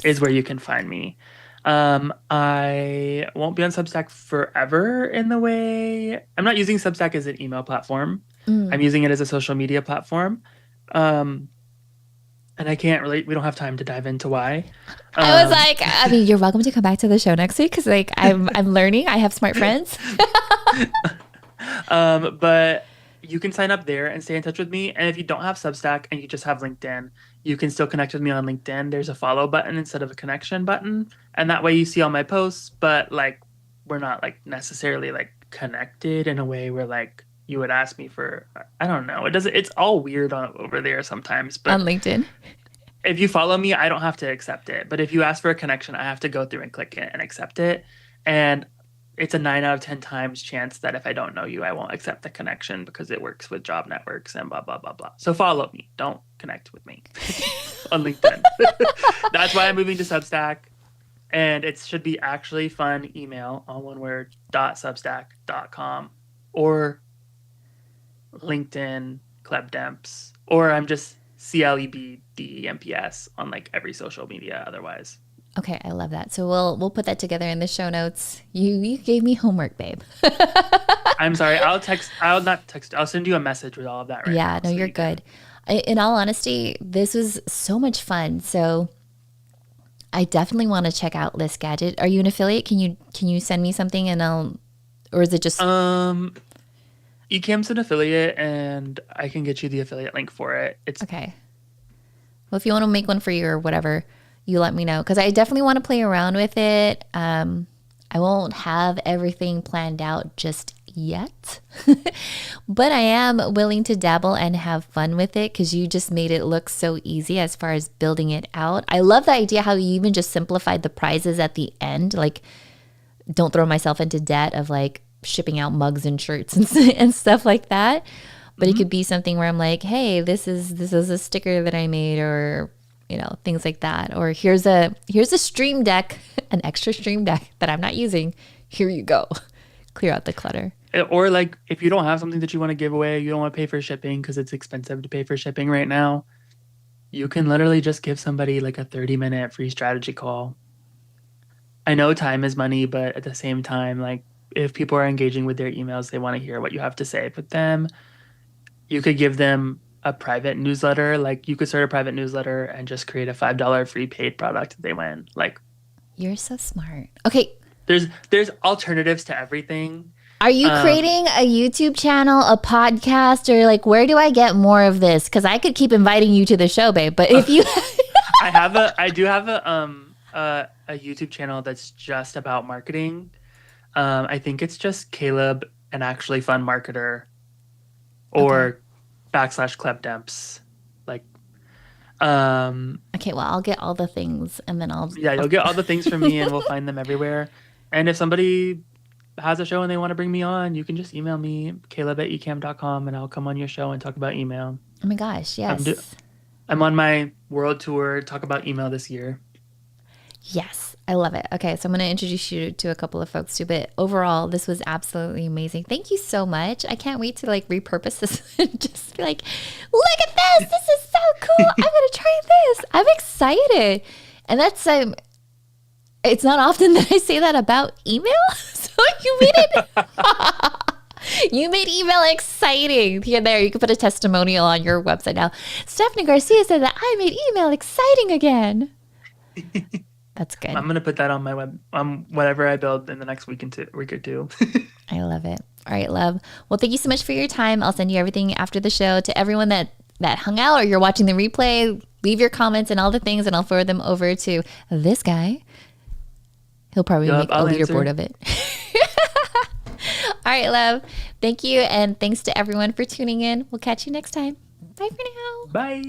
is where you can find me. I won't be on Substack forever in the way. I'm not using Substack as an email platform. I'm using it as a social media platform. And I can't really, we don't have time to dive into why. I was like, I mean, you're welcome to come back to the show next week because like I'm learning. I have smart friends. But you can sign up there and stay in touch with me. And if you don't have Substack and you just have LinkedIn, you can still connect with me on LinkedIn. There's a follow button instead of a connection button. And that way you see all my posts, but like we're not like necessarily like connected in a way where like you would ask me for, I don't know. It's all weird over there sometimes. But on LinkedIn. If you follow me, I don't have to accept it. But if you ask for a connection, I have to go through and click it and accept it. And it's a 9 out of 10 times chance that if I don't know you, I won't accept the connection because it works with job networks and blah, blah, blah, blah. So follow me. Don't connect with me on LinkedIn. That's why I'm moving to Substack. And it should be actually fun email, all one word, .substack.com or LinkedIn, Klebdemps, or I'm just CLEBDEMPS on like every social media otherwise. Okay, I love that. So we'll put that together in the show notes. You gave me homework, babe. I'm sorry. I'll send you a message with all of that right yeah, now. No, you're good. In all honesty, this was so much fun. So I definitely want to check out List Gadget. Are you an affiliate? Can you send me something or is it just Ecamm's an affiliate and I can get you the affiliate link for it. It's okay. Well, if you want to make one for you or whatever, you let me know because I definitely want to play around with it. I won't have everything planned out just yet, but I am willing to dabble and have fun with it because you just made it look so easy as far as building it out. I love the idea how you even just simplified the prizes at the end. Like don't throw myself into debt of like shipping out mugs and shirts and, and stuff like that. But it could be something where I'm like, hey, this is a sticker that I made, or things like that. Or here's a stream deck, an extra stream deck that I'm not using. Here you go. Clear out the clutter. Or like if you don't have something that you want to give away, you don't want to pay for shipping because it's expensive to pay for shipping right now, you can literally just give somebody like a 30-minute free strategy call. I know time is money, but at the same time, like if people are engaging with their emails, they want to hear what you have to say with them. You could give them a private newsletter. Like you could start a private newsletter and just create a $5 free paid product if they win. Like, you're so smart. Okay. There's alternatives to everything. Are you creating a YouTube channel, a podcast, or like where do I get more of this? Because I could keep inviting you to the show, babe. But if you, I do have a YouTube channel that's just about marketing. I think it's just Caleb, an actually fun marketer, or /Clebdemps. Like, okay, well, I'll get all the things and then you'll get all the things from me and we'll find them everywhere. And if somebody has a show and they want to bring me on, you can just email me, caleb@ecamm.com, and I'll come on your show and talk about email. Oh my gosh, yes. I'm on my world tour, talk about email this year. Yes, I love it. Okay, so I'm going to introduce you to a couple of folks too, but overall, this was absolutely amazing. Thank you so much. I can't wait to like repurpose this and just be like, look at this. This is so cool. I'm going to try this. I'm excited. And that's, it's not often that I say that about email. So you made it. You made email exciting. Here, there, you can put a testimonial on your website now. Stephanie Garcia said that I made email exciting again. That's good. I'm going to put that on my web, whatever I build in the next week or two. I love it. All right, love. Well, thank you so much for your time. I'll send you everything after the show. To everyone that hung out or you're watching the replay, leave your comments and all the things, and I'll forward them over to this guy. He'll probably make a leaderboard of it. All right, love. Thank you. And thanks to everyone for tuning in. We'll catch you next time. Bye for now. Bye.